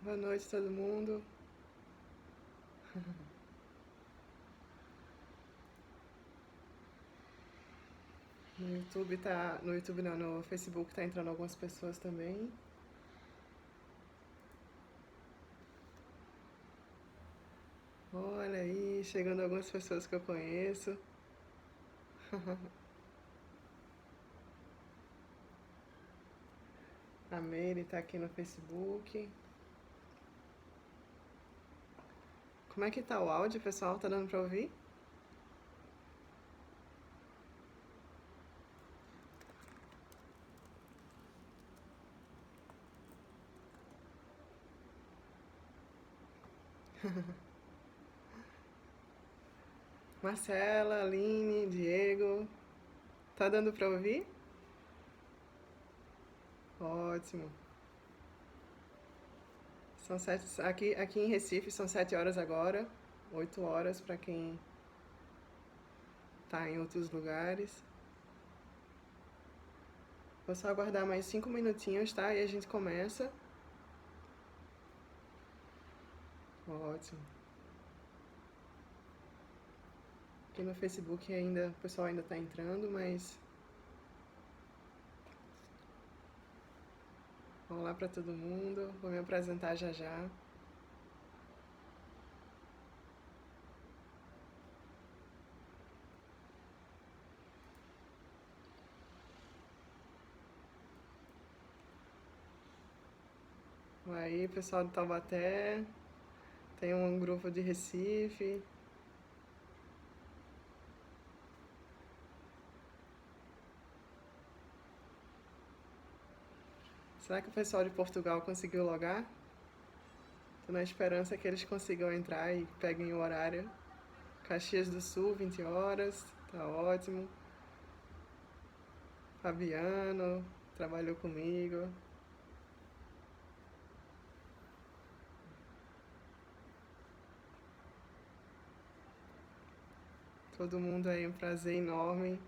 Boa noite, todo mundo. No YouTube não, no Facebook tá entrando algumas pessoas também. Olha aí, chegando algumas pessoas que eu conheço. A Meire tá aqui no Facebook. Como é que tá o áudio, pessoal? Tá dando pra ouvir? Marcela, Aline, Diego. Tá dando pra ouvir? Ótimo. São aqui em Recife são 7 horas agora. 8 horas pra quem tá em outros lugares. Vou só aguardar mais 5 minutinhos, tá? E a gente começa. Ótimo. Aqui no Facebook ainda, o pessoal ainda tá entrando, mas olá para todo mundo. Vou me apresentar já já. Aí, pessoal do Taubaté. Tem um grupo de Recife. Será que o pessoal de Portugal conseguiu logar? Tô na esperança que eles consigam entrar e peguem o horário. Caxias do Sul, 20 horas. Tá ótimo. Fabiano trabalhou comigo. Todo mundo aí, um prazer enorme.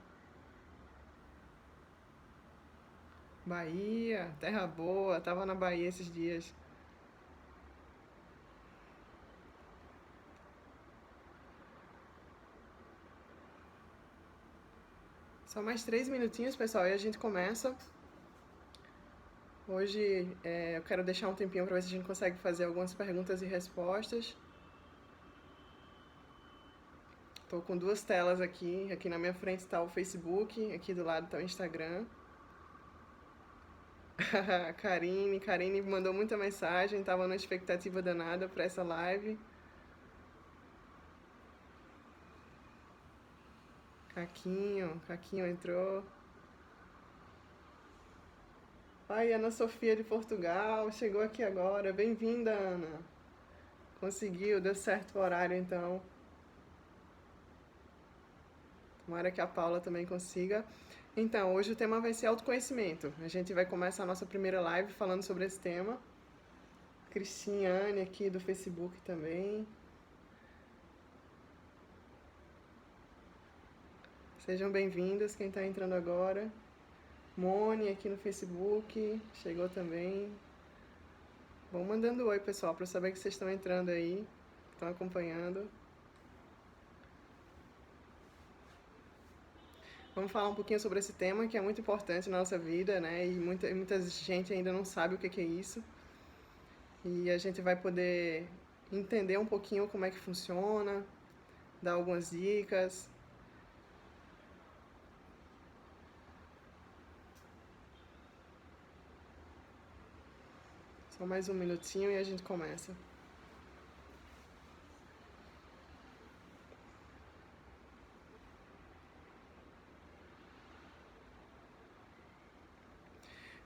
Bahia, terra boa. Tava na Bahia esses dias. Só mais 3 minutinhos, pessoal, e a gente começa. Hoje eu quero deixar um tempinho para ver se a gente consegue fazer algumas perguntas e respostas. Estou com duas telas aqui. Aqui na minha frente está o Facebook, aqui do lado está o Instagram. Karine mandou muita mensagem, estava na expectativa danada para essa live. Caquinho entrou. Ai, Ana Sofia de Portugal, chegou aqui agora. Bem-vinda, Ana. Conseguiu, deu certo o horário então. Tomara que a Paula também consiga. Então, hoje o tema vai ser autoconhecimento. A gente vai começar a nossa primeira live falando sobre esse tema. Cristiane aqui do Facebook também. Sejam bem-vindos quem está entrando agora. Mone aqui no Facebook, chegou também. Vão mandando oi, pessoal, para saber que vocês estão entrando aí, estão acompanhando. Vamos falar um pouquinho sobre esse tema que é muito importante na nossa vida, né? E muita gente ainda não sabe o que é isso. E a gente vai poder entender um pouquinho como é que funciona, dar algumas dicas. Só mais um minutinho e a gente começa.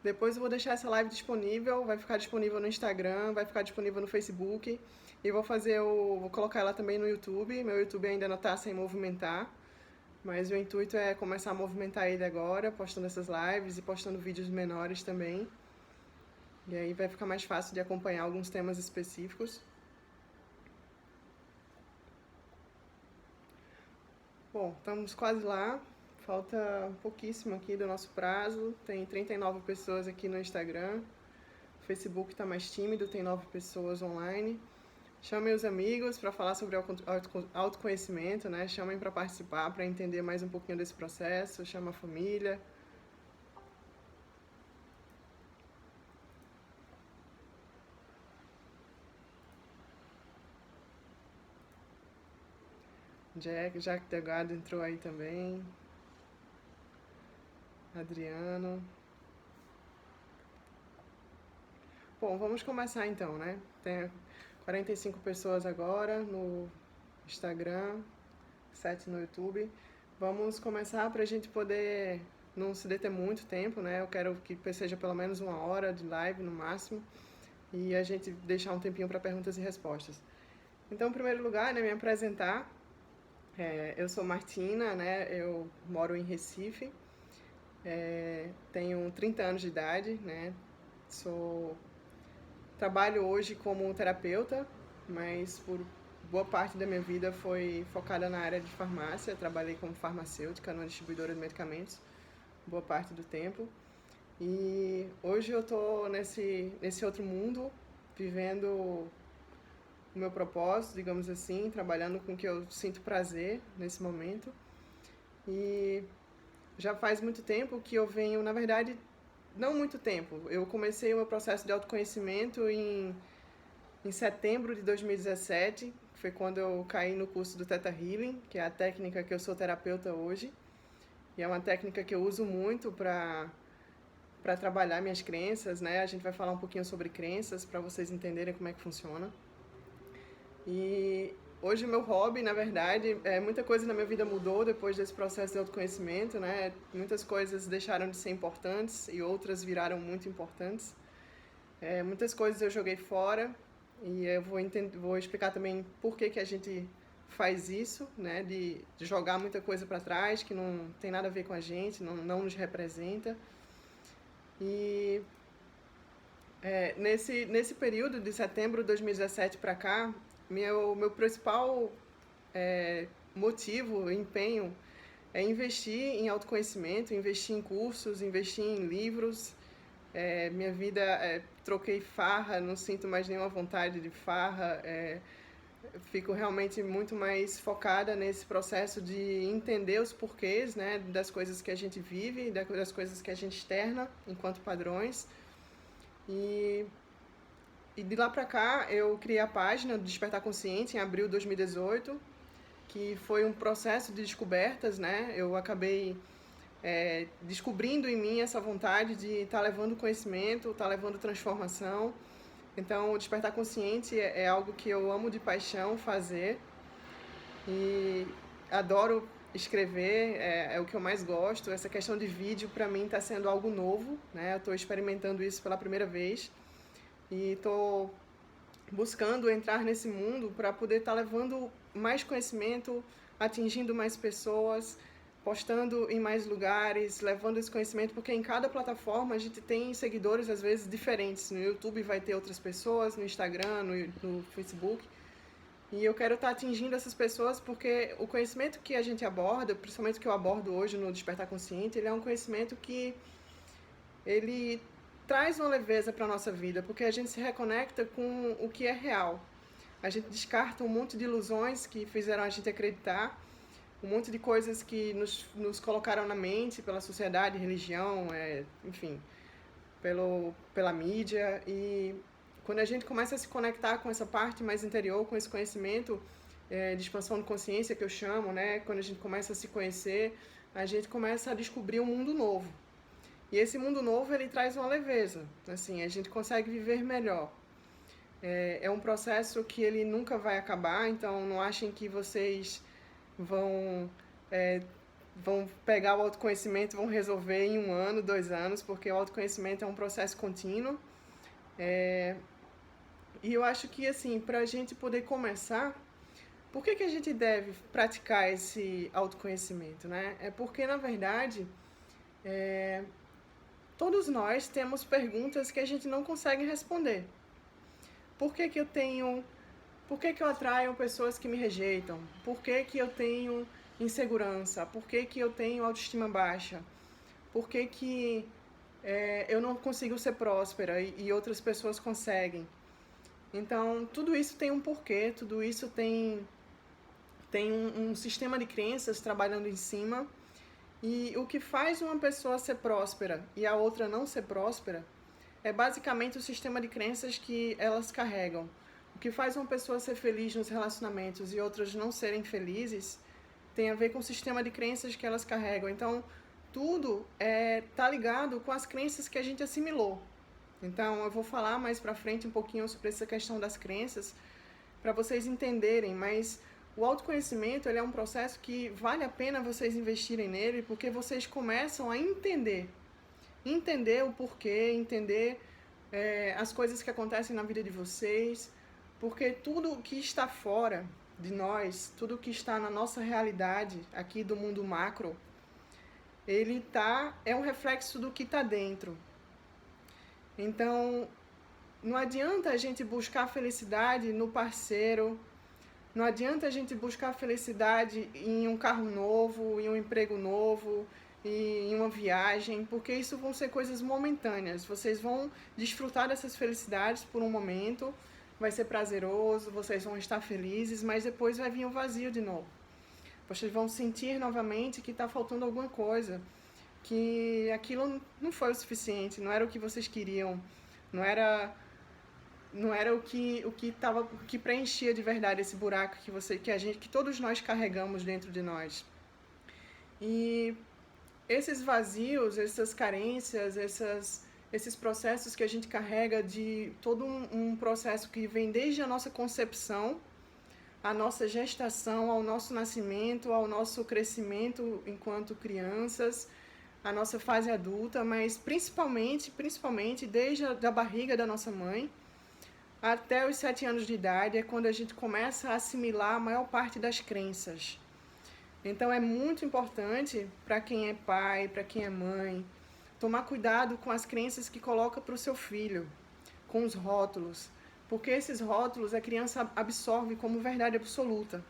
Depois eu vou deixar essa live disponível, vai ficar disponível no Instagram, vai ficar disponível no Facebook e vou colocar ela também no YouTube. Meu YouTube ainda não está sem movimentar, mas o intuito é começar a movimentar ele agora, postando essas lives e postando vídeos menores também. E aí vai ficar mais fácil de acompanhar alguns temas específicos. Bom, estamos quase lá. Falta pouquíssimo aqui do nosso prazo. Tem 39 pessoas aqui no Instagram. Facebook está mais tímido, tem 9 pessoas online. Chamem os amigos para falar sobre autoconhecimento, né? Chamem para participar, para entender mais um pouquinho desse processo. Chama a família. Jack Delgado entrou aí também. Adriano. Bom, vamos começar então, né? Tem 45 pessoas agora no Instagram, 7 no YouTube. Vamos começar para a gente poder não se deter muito tempo, né? Eu quero que seja pelo menos 1 hora de live no máximo e a gente deixar um tempinho para perguntas e respostas. Então, em primeiro lugar, né, me apresentar. Eu sou Martina, né? Eu moro em Recife, tenho 30 anos de idade, né? Trabalho hoje como terapeuta, mas por boa parte da minha vida foi focada na área de farmácia. Trabalhei como farmacêutica numa distribuidora de medicamentos, boa parte do tempo. E hoje eu estou nesse outro mundo, vivendo o meu propósito, digamos assim, trabalhando com o que eu sinto prazer nesse momento. E já faz muito tempo que eu venho, na verdade, não muito tempo. Eu comecei o meu processo de autoconhecimento em setembro de 2017, que foi quando eu caí no curso do Theta Healing, que é a técnica que eu sou terapeuta hoje. E é uma técnica que eu uso muito para trabalhar minhas crenças, né? A gente vai falar um pouquinho sobre crenças para vocês entenderem como é que funciona. E hoje o meu hobby, na verdade, muita coisa na minha vida mudou depois desse processo de autoconhecimento, né? Muitas coisas deixaram de ser importantes e outras viraram muito importantes. Muitas coisas eu joguei fora e eu vou explicar também por que a gente faz isso, né? De jogar muita coisa para trás que não tem nada a ver com a gente, não nos representa. E nesse período de setembro de 2017 para cá, meu principal motivo, empenho, é investir em autoconhecimento, investir em cursos, investir em livros. Minha vida, troquei farra, não sinto mais nenhuma vontade de farra. Fico realmente muito mais focada nesse processo de entender os porquês, né, das coisas que a gente vive, das coisas que a gente externa enquanto padrões. E de lá pra cá eu criei a página do Despertar Consciente em abril de 2018, que foi um processo de descobertas, né? Eu acabei descobrindo em mim essa vontade de estar levando conhecimento, estar levando transformação. Então, o Despertar Consciente é algo que eu amo de paixão fazer e adoro escrever, é o que eu mais gosto. Essa questão de vídeo, para mim, está sendo algo novo, né? Eu estou experimentando isso pela primeira vez e estou buscando entrar nesse mundo para poder estar levando mais conhecimento, atingindo mais pessoas, postando em mais lugares, levando esse conhecimento, porque em cada plataforma a gente tem seguidores às vezes diferentes. No YouTube vai ter outras pessoas, no Instagram, no Facebook. E eu quero estar atingindo essas pessoas porque o conhecimento que a gente aborda, principalmente o que eu abordo hoje no Despertar Consciente, ele é um conhecimento que ele traz uma leveza para a nossa vida, porque a gente se reconecta com o que é real. A gente descarta um monte de ilusões que fizeram a gente acreditar, um monte de coisas que nos colocaram na mente pela sociedade, religião, enfim, pela mídia. E quando a gente começa a se conectar com essa parte mais interior, com esse conhecimento de expansão de consciência que eu chamo, né? Quando a gente começa a se conhecer, a gente começa a descobrir um mundo novo. E esse mundo novo, ele traz uma leveza, assim, a gente consegue viver melhor. É um processo que ele nunca vai acabar, então não achem que vocês vão pegar o autoconhecimento e vão resolver em 1 ano, 2 anos, porque o autoconhecimento é um processo contínuo. E eu acho que, assim, para a gente poder começar, por que a gente deve praticar esse autoconhecimento, né? É porque, na verdade, todos nós temos perguntas que a gente não consegue responder. Por que eu atraio pessoas que me rejeitam? Por que eu tenho insegurança? Por que eu tenho autoestima baixa? Por que eu não consigo ser próspera e outras pessoas conseguem. Então, tudo isso tem um porquê, tudo isso tem um sistema de crenças trabalhando em cima. E o que faz uma pessoa ser próspera e a outra não ser próspera é basicamente o sistema de crenças que elas carregam. O que faz uma pessoa ser feliz nos relacionamentos e outras não serem felizes tem a ver com o sistema de crenças que elas carregam. Então, tudo tá ligado com as crenças que a gente assimilou. Então, eu vou falar mais pra frente um pouquinho sobre essa questão das crenças, para vocês entenderem, mas o autoconhecimento ele é um processo que vale a pena vocês investirem nele, porque vocês começam a entender o porquê, entender as coisas que acontecem na vida de vocês, porque tudo que está fora de nós, tudo que está na nossa realidade aqui do mundo macro, é um reflexo do que está dentro. Então, não adianta a gente buscar felicidade no parceiro, não adianta a gente buscar felicidade em um carro novo, em um emprego novo, em uma viagem, porque isso vão ser coisas momentâneas. Vocês vão desfrutar dessas felicidades por um momento, vai ser prazeroso, vocês vão estar felizes, mas depois vai vir o vazio de novo. Vocês vão sentir novamente que está faltando alguma coisa, que aquilo não foi o suficiente, não era o que vocês queriam, não era o que preenchia de verdade esse buraco que todos nós carregamos dentro de nós. E esses vazios, essas carências, esses processos que a gente carrega de todo um processo que vem desde a nossa concepção, a nossa gestação, ao nosso nascimento, ao nosso crescimento enquanto crianças, a nossa fase adulta, mas principalmente desde a barriga da nossa mãe até os 7 anos de idade é quando a gente começa a assimilar a maior parte das crenças. Então é muito importante para quem é pai, para quem é mãe, tomar cuidado com as crenças que coloca para o seu filho, com os rótulos, porque esses rótulos a criança absorve como verdade absoluta.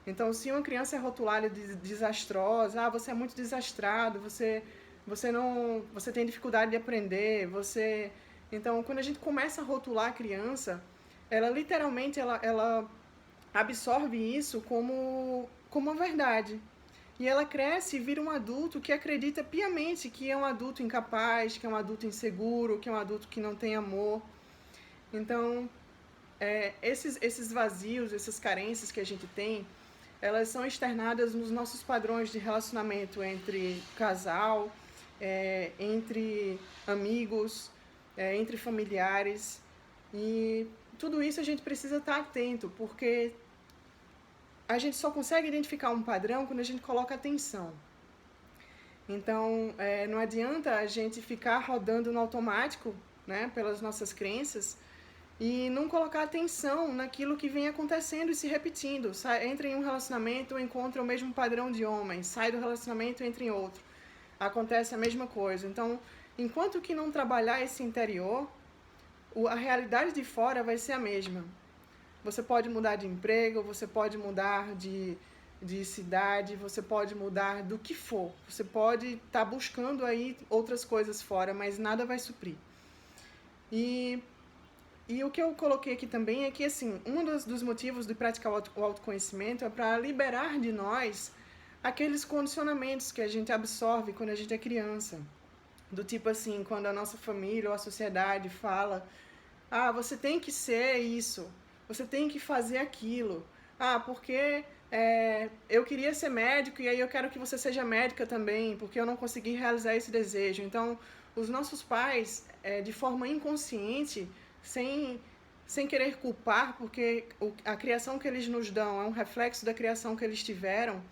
Então, se uma criança é rotulada de desastrosa, você é muito desastrado, você tem dificuldade de aprender, Então, quando a gente começa a rotular a criança, ela literalmente ela absorve isso como uma verdade. E ela cresce e vira um adulto que acredita piamente que é um adulto incapaz, que é um adulto inseguro, que é um adulto que não tem amor. Então, esses vazios, essas carências que a gente tem, elas são externadas nos nossos padrões de relacionamento entre casal, entre amigos, entre familiares. E tudo isso a gente precisa estar atento, porque a gente só consegue identificar um padrão quando a gente coloca atenção. Então, não adianta a gente ficar rodando no automático, né, pelas nossas crenças, e não colocar atenção naquilo que vem acontecendo e se repetindo. Entra em um relacionamento, encontra o mesmo padrão de homem, sai do relacionamento, entra em outro. Acontece a mesma coisa. Então, enquanto que não trabalhar esse interior, a realidade de fora vai ser a mesma. Você pode mudar de emprego, você pode mudar de cidade, você pode mudar do que for. Você pode estar buscando aí outras coisas fora, mas nada vai suprir. E o que eu coloquei aqui também é que, assim, um dos motivos de praticar o autoconhecimento é para liberar de nós aqueles condicionamentos que a gente absorve quando a gente é criança. Do tipo assim, quando a nossa família ou a sociedade fala: você tem que ser isso, você tem que fazer aquilo. Porque eu queria ser médico e aí eu quero que você seja médica também, porque eu não consegui realizar esse desejo. Então, os nossos pais, de forma inconsciente, sem querer culpar, porque a criação que eles nos dão é um reflexo da criação que eles tiveram,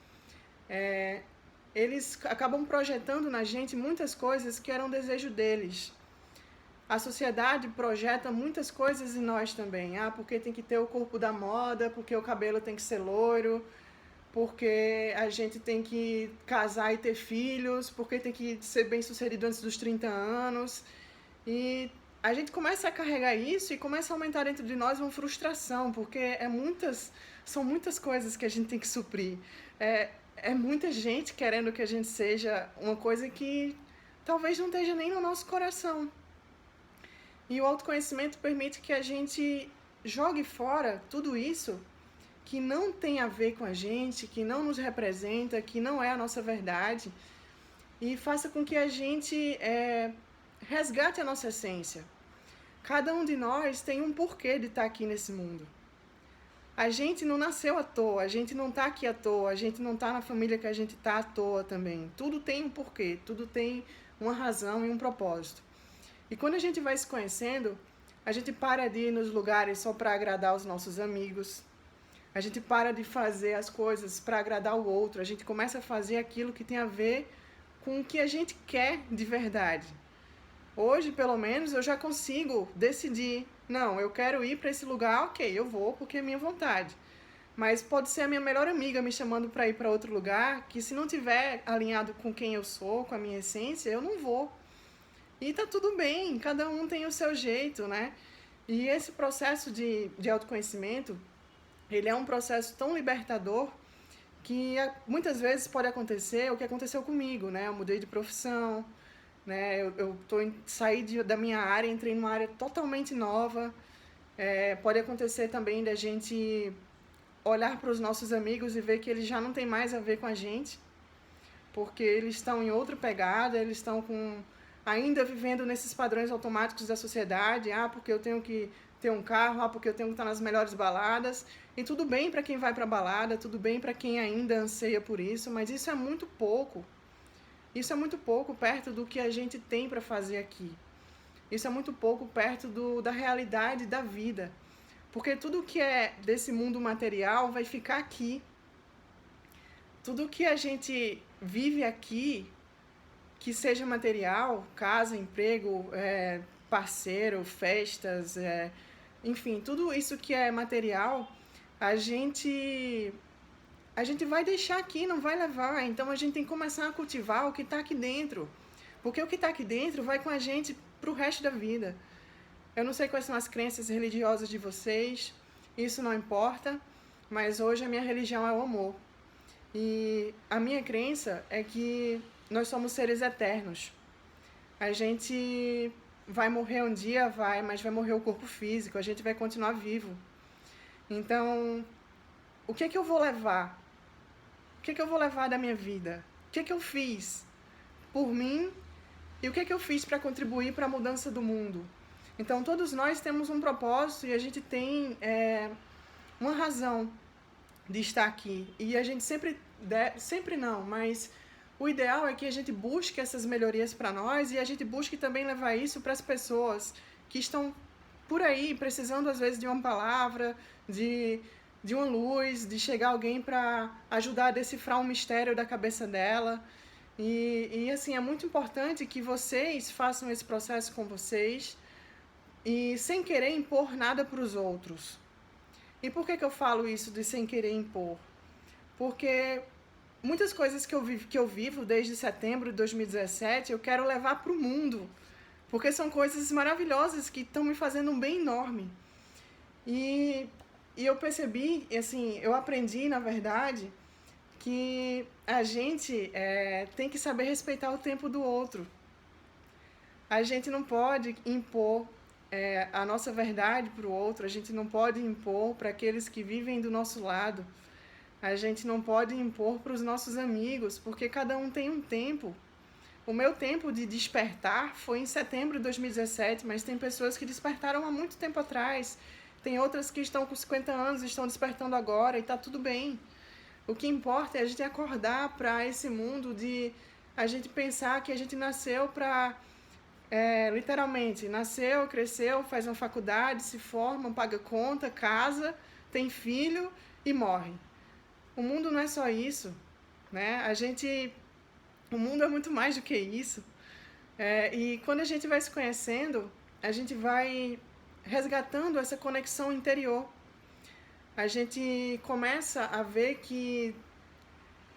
eles acabam projetando na gente muitas coisas que eram desejo deles. A sociedade projeta muitas coisas em nós também. Porque tem que ter o corpo da moda, porque o cabelo tem que ser loiro, porque a gente tem que casar e ter filhos, porque tem que ser bem-sucedido antes dos 30 anos. E a gente começa a carregar isso e começa a aumentar dentro de nós uma frustração, porque são muitas coisas que a gente tem que suprir. É muita gente querendo que a gente seja uma coisa que talvez não esteja nem no nosso coração. E o autoconhecimento permite que a gente jogue fora tudo isso que não tem a ver com a gente, que não nos representa, que não é a nossa verdade, e faça com que a gente resgate a nossa essência. Cada um de nós tem um porquê de estar aqui nesse mundo. A gente não nasceu à toa, a gente não está aqui à toa, a gente não está na família que a gente está à toa também. Tudo tem um porquê, tudo tem uma razão e um propósito. E quando a gente vai se conhecendo, a gente para de ir nos lugares só para agradar os nossos amigos. A gente para de fazer as coisas para agradar o outro. A gente começa a fazer aquilo que tem a ver com o que a gente quer de verdade. Hoje, pelo menos, eu já consigo decidir. Não, eu quero ir para esse lugar, ok, eu vou porque é minha vontade. Mas pode ser a minha melhor amiga me chamando para ir para outro lugar, que se não tiver alinhado com quem eu sou, com a minha essência, eu não vou. E tá tudo bem, cada um tem o seu jeito, né? E esse processo de autoconhecimento, ele é um processo tão libertador que muitas vezes pode acontecer o que aconteceu comigo, né? Eu mudei de profissão, né? Saí da minha área, entrei numa área totalmente nova. Pode acontecer também da gente olhar para os nossos amigos e ver que eles já não têm mais a ver com a gente, porque eles estão em outra pegada, eles estão ainda vivendo nesses padrões automáticos da sociedade. Porque eu tenho que ter um carro, porque eu tenho que estar nas melhores baladas. E tudo bem para quem vai para a balada, tudo bem para quem ainda anseia por isso, mas isso é muito pouco. Isso é muito pouco perto do que a gente tem para fazer aqui. Isso é muito pouco perto da realidade da vida. Porque tudo que é desse mundo material vai ficar aqui. Tudo que a gente vive aqui, que seja material, casa, emprego, parceiro, festas, enfim, tudo isso que é material, a gente vai deixar aqui, não vai levar. Então a gente tem que começar a cultivar o que está aqui dentro. Porque o que está aqui dentro vai com a gente para o resto da vida. Eu não sei quais são as crenças religiosas de vocês, isso não importa, mas hoje a minha religião é o amor. E a minha crença é que nós somos seres eternos. A gente vai morrer um dia, mas vai morrer o corpo físico, a gente vai continuar vivo. Então, o que é que eu vou levar? O que é que eu vou levar da minha vida? O que é que eu fiz por mim e o que é que eu fiz para contribuir para a mudança do mundo? Então, todos nós temos um propósito e a gente tem uma razão de estar aqui. E a gente sempre não, mas o ideal é que a gente busque essas melhorias para nós e a gente busque também levar isso para as pessoas que estão por aí, precisando às vezes de uma palavra, de uma luz, de chegar alguém para ajudar a decifrar um mistério da cabeça dela. E assim, é muito importante que vocês façam esse processo com vocês e sem querer impor nada para os outros. E por que eu falo isso de sem querer impor? Porque muitas coisas que eu vivo desde setembro de 2017, eu quero levar para o mundo. Porque são coisas maravilhosas que estão me fazendo um bem enorme. E eu percebi, assim, eu aprendi, na verdade, que a gente tem que saber respeitar o tempo do outro. A gente não pode impor a nossa verdade para o outro, a gente não pode impor para aqueles que vivem do nosso lado, a gente não pode impor para os nossos amigos, porque cada um tem um tempo. O meu tempo de despertar foi em setembro de 2017, mas tem pessoas que despertaram há muito tempo atrás, tem outras que estão com 50 anos e estão despertando agora e está tudo bem. O que importa é a gente acordar para esse mundo de a gente pensar que a gente nasceu para... literalmente, nasceu, cresceu, faz uma faculdade, se forma, paga conta, casa, tem filho e morre. O mundo não é só isso, né? O mundo é muito mais do que isso. E quando a gente vai se conhecendo, a gente vai resgatando essa conexão interior. A gente começa a ver que...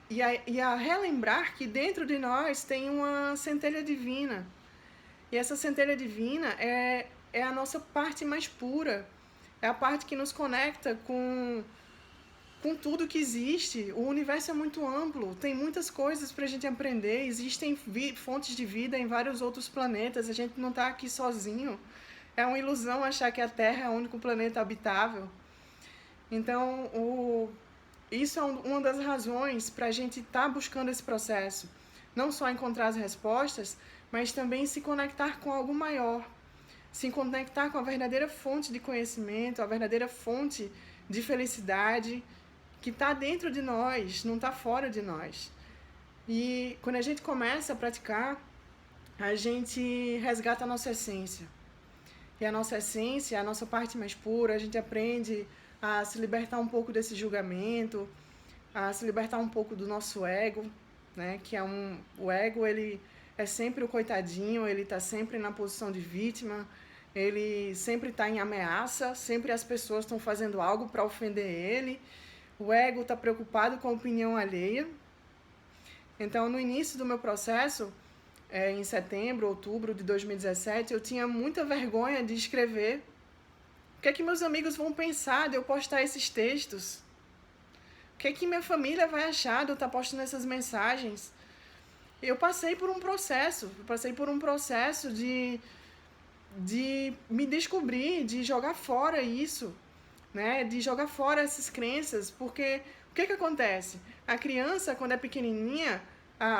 E a relembrar que dentro de nós tem uma centelha divina. E essa centelha divina é a nossa parte mais pura. É a parte que nos conecta com com tudo que existe, o universo é muito amplo, tem muitas coisas para a gente aprender, existem fontes de vida em vários outros planetas, a gente não está aqui sozinho. É uma ilusão achar que a Terra é o único planeta habitável. Então, isso é uma das razões para a gente estar buscando esse processo. Não só encontrar as respostas, mas também se conectar com algo maior. Se conectar com a verdadeira fonte de conhecimento, a verdadeira fonte de felicidade que está dentro de nós, não está fora de nós. E quando a gente começa a praticar, a gente resgata a nossa essência. E a nossa essência, a nossa parte mais pura, a gente aprende a se libertar um pouco desse julgamento, a se libertar um pouco do nosso ego, né? Que é o ego, ele é sempre o coitadinho, ele está sempre na posição de vítima, ele sempre está em ameaça, sempre as pessoas estão fazendo algo para ofender ele. O ego está preocupado com a opinião alheia. Então, no início do meu processo, em setembro, outubro de 2017, eu tinha muita vergonha de escrever. O que é que meus amigos vão pensar de eu postar esses textos? O que é que minha família vai achar de eu estar postando essas mensagens? Eu passei por um processo, de me descobrir, de jogar fora isso, né? De jogar fora essas crenças, porque o que acontece? A criança, quando é pequenininha,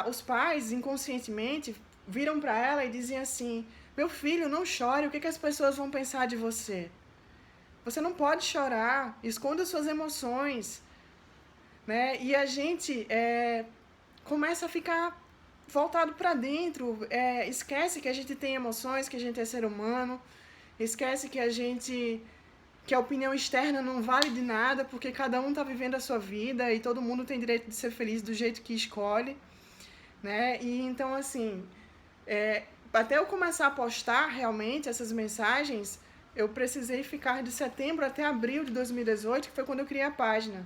os pais, inconscientemente, viram para ela e diziam assim: meu filho, não chore, o que as pessoas vão pensar de você? Você não pode chorar, esconda suas emoções, né? E a gente começa a ficar voltado para dentro, esquece que a gente tem emoções, que a gente é ser humano, esquece que a opinião externa não vale de nada, porque cada um está vivendo a sua vida e todo mundo tem direito de ser feliz do jeito que escolhe, né? E então, assim, até eu começar a postar realmente essas mensagens, eu precisei ficar de setembro até abril de 2018, que foi quando eu criei a página,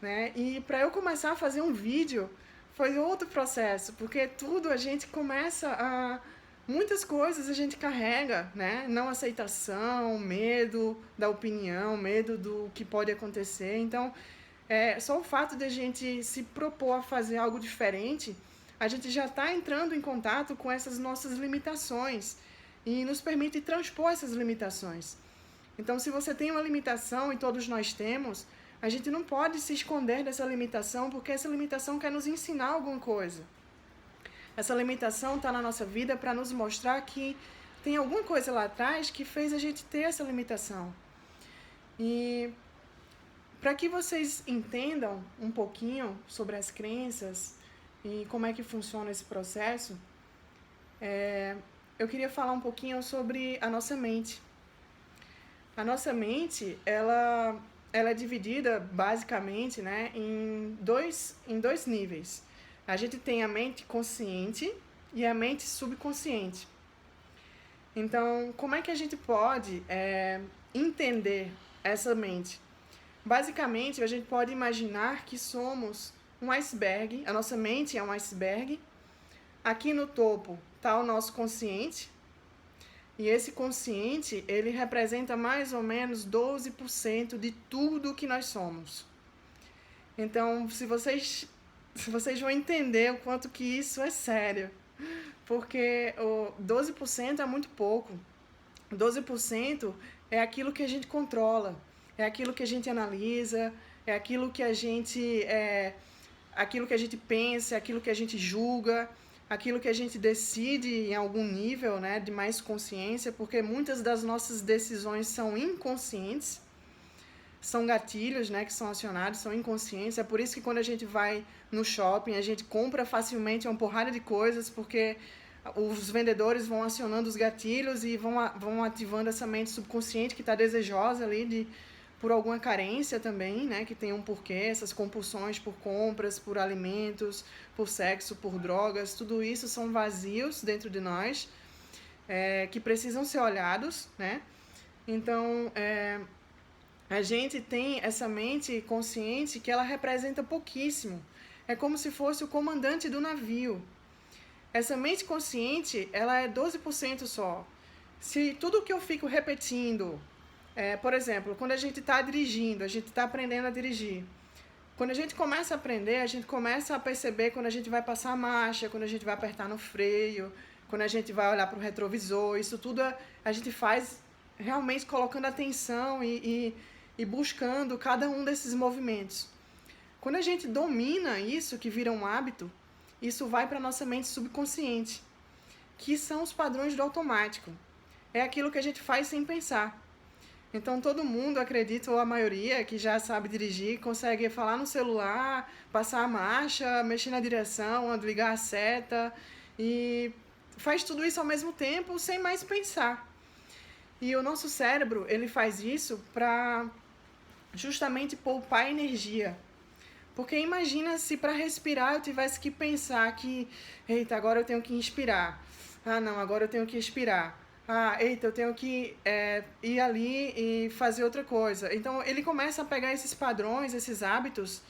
né? E para eu começar a fazer um vídeo, foi outro processo, porque tudo a gente começa a... Muitas coisas a gente carrega, né? Não aceitação, medo da opinião, medo do que pode acontecer. Então, só o fato de a gente se propor a fazer algo diferente, a gente já está entrando em contato com essas nossas limitações e nos permite transpor essas limitações. Então, se você tem uma limitação, e todos nós temos, a gente não pode se esconder dessa limitação, porque essa limitação quer nos ensinar alguma coisa. Essa limitação está na nossa vida para nos mostrar que tem alguma coisa lá atrás que fez a gente ter essa limitação. E para que vocês entendam um pouquinho sobre as crenças e como é que funciona esse processo, eu queria falar um pouquinho sobre a nossa mente. A nossa mente, ela é dividida basicamente, né, em dois níveis. A gente tem a mente consciente e a mente subconsciente. Então, como é que a gente pode entender essa mente? Basicamente, a gente pode imaginar que somos um iceberg, a nossa mente é um iceberg. Aqui no topo está o nosso consciente, e esse consciente, ele representa mais ou menos 12% de tudo que nós somos. Então, se vocês vão entender o quanto que isso é sério, porque o 12% é muito pouco. 12% é aquilo que a gente controla, é aquilo que a gente analisa, é aquilo que a gente pensa, é aquilo que a gente julga, aquilo que a gente decide em algum nível, né, de mais consciência, porque muitas das nossas decisões são inconscientes, são gatilhos, né, que são acionados, são inconscientes. É por isso que quando a gente vai no shopping, a gente compra facilmente uma porrada de coisas, porque os vendedores vão acionando os gatilhos e vão ativando essa mente subconsciente que está desejosa ali por alguma carência também, né, que tem um porquê, essas compulsões por compras, por alimentos, por sexo, por drogas, tudo isso são vazios dentro de nós, que precisam ser olhados, né? Então, a gente tem essa mente consciente que ela representa pouquíssimo. É como se fosse o comandante do navio. Essa mente consciente, ela é 12% só. Se tudo que eu fico repetindo, por exemplo, quando a gente está dirigindo, a gente está aprendendo a dirigir, Quando a gente começa a aprender, a gente começa a perceber quando a gente vai passar a marcha, quando a gente vai apertar no freio, quando a gente vai olhar para o retrovisor. Isso tudo a gente faz realmente colocando atenção e buscando cada um desses movimentos. Quando a gente domina isso, que vira um hábito, isso vai para a nossa mente subconsciente, que são os padrões do automático. É aquilo que a gente faz sem pensar. Então todo mundo, acredito, ou a maioria que já sabe dirigir, consegue falar no celular, passar a marcha, mexer na direção, ligar a seta e faz tudo isso ao mesmo tempo sem mais pensar. E o nosso cérebro, ele faz isso para justamente poupar energia. Porque imagina se para respirar eu tivesse que pensar que, eita, agora eu tenho que inspirar. Ah, não, agora eu tenho que expirar. Ah, eita, eu tenho que ir ali e fazer outra coisa. Então, ele começa a pegar esses padrões, esses hábitos,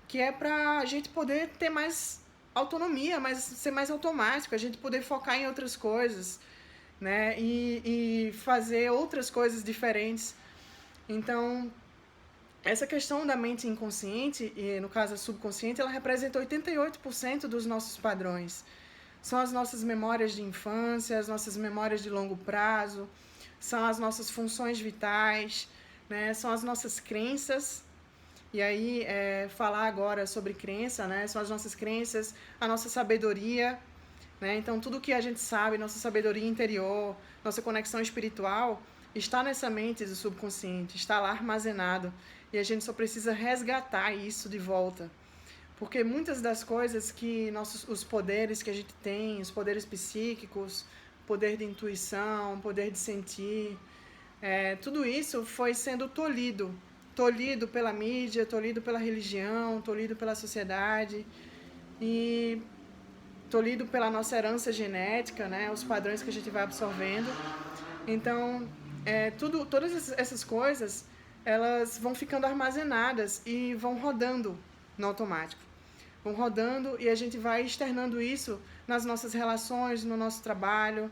que é para a gente poder ter mais autonomia, ser mais automático, a gente poder focar em outras coisas, né? E fazer outras coisas diferentes. Então, essa questão da mente inconsciente, e no caso a subconsciente, ela representa 88% dos nossos padrões. São as nossas memórias de infância, as nossas memórias de longo prazo, são as nossas funções vitais, né? São as nossas crenças. E aí, falar agora sobre crença, né? São as nossas crenças, a nossa sabedoria, né? Então, tudo que a gente sabe, nossa sabedoria interior, nossa conexão espiritual, está nessa mente do subconsciente, está lá armazenado. E a gente só precisa resgatar isso de volta. Porque muitas das coisas que os poderes que a gente tem, os poderes psíquicos, poder de intuição, poder de sentir, tudo isso foi sendo tolhido. Tolhido pela mídia, tolhido pela religião, tolhido pela sociedade e tolhido pela nossa herança genética, né? Os padrões que a gente vai absorvendo. Então, todas essas coisas, elas vão ficando armazenadas e vão rodando no automático. Vão rodando e a gente vai externando isso nas nossas relações, no nosso trabalho.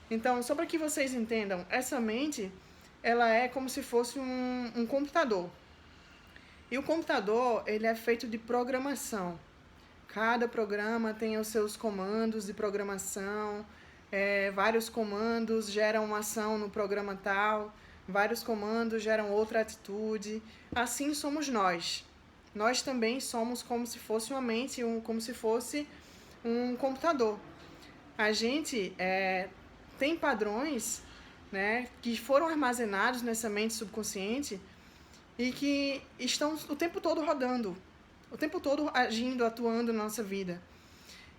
Então, só para que vocês entendam, essa mente, ela é como se fosse um computador. E o computador, ele é feito de programação. Cada programa tem os seus comandos de programação, vários comandos geram uma ação no programa tal, vários comandos geram outra atitude. Assim somos nós. Nós também somos como se fosse uma mente, como se fosse um computador. A gente tem padrões, né, que foram armazenados nessa mente subconsciente e que estão o tempo todo rodando, o tempo todo agindo, atuando na nossa vida.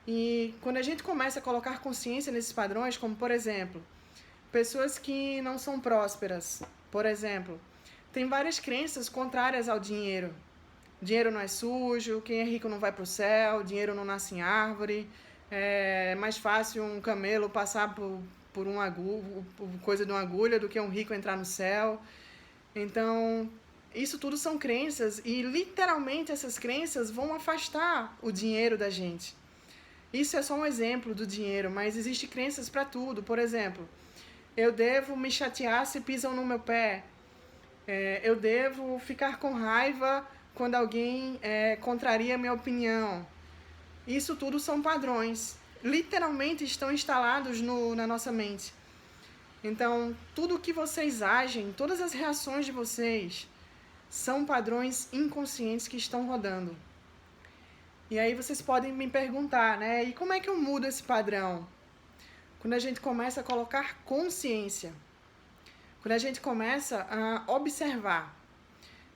E quando a gente começa a colocar consciência nesses padrões, como por exemplo, pessoas que não são prósperas, por exemplo, tem várias crenças contrárias ao dinheiro. Dinheiro não é sujo, quem é rico não vai para o céu, dinheiro não nasce em árvore, é mais fácil um camelo passar por coisa de uma agulha do que um rico entrar no céu. Então, isso tudo são crenças e literalmente essas crenças vão afastar o dinheiro da gente. Isso é só um exemplo do dinheiro, mas existem crenças para tudo. Por exemplo, eu devo me chatear se pisam no meu pé. Eu devo ficar com raiva quando alguém contraria a minha opinião. Isso tudo são padrões. Literalmente estão instalados na nossa mente. Então, tudo que vocês agem, todas as reações de vocês, são padrões inconscientes que estão rodando. E aí vocês podem me perguntar, né? E como é que eu mudo esse padrão? Quando a gente começa a colocar consciência. Quando a gente começa a observar.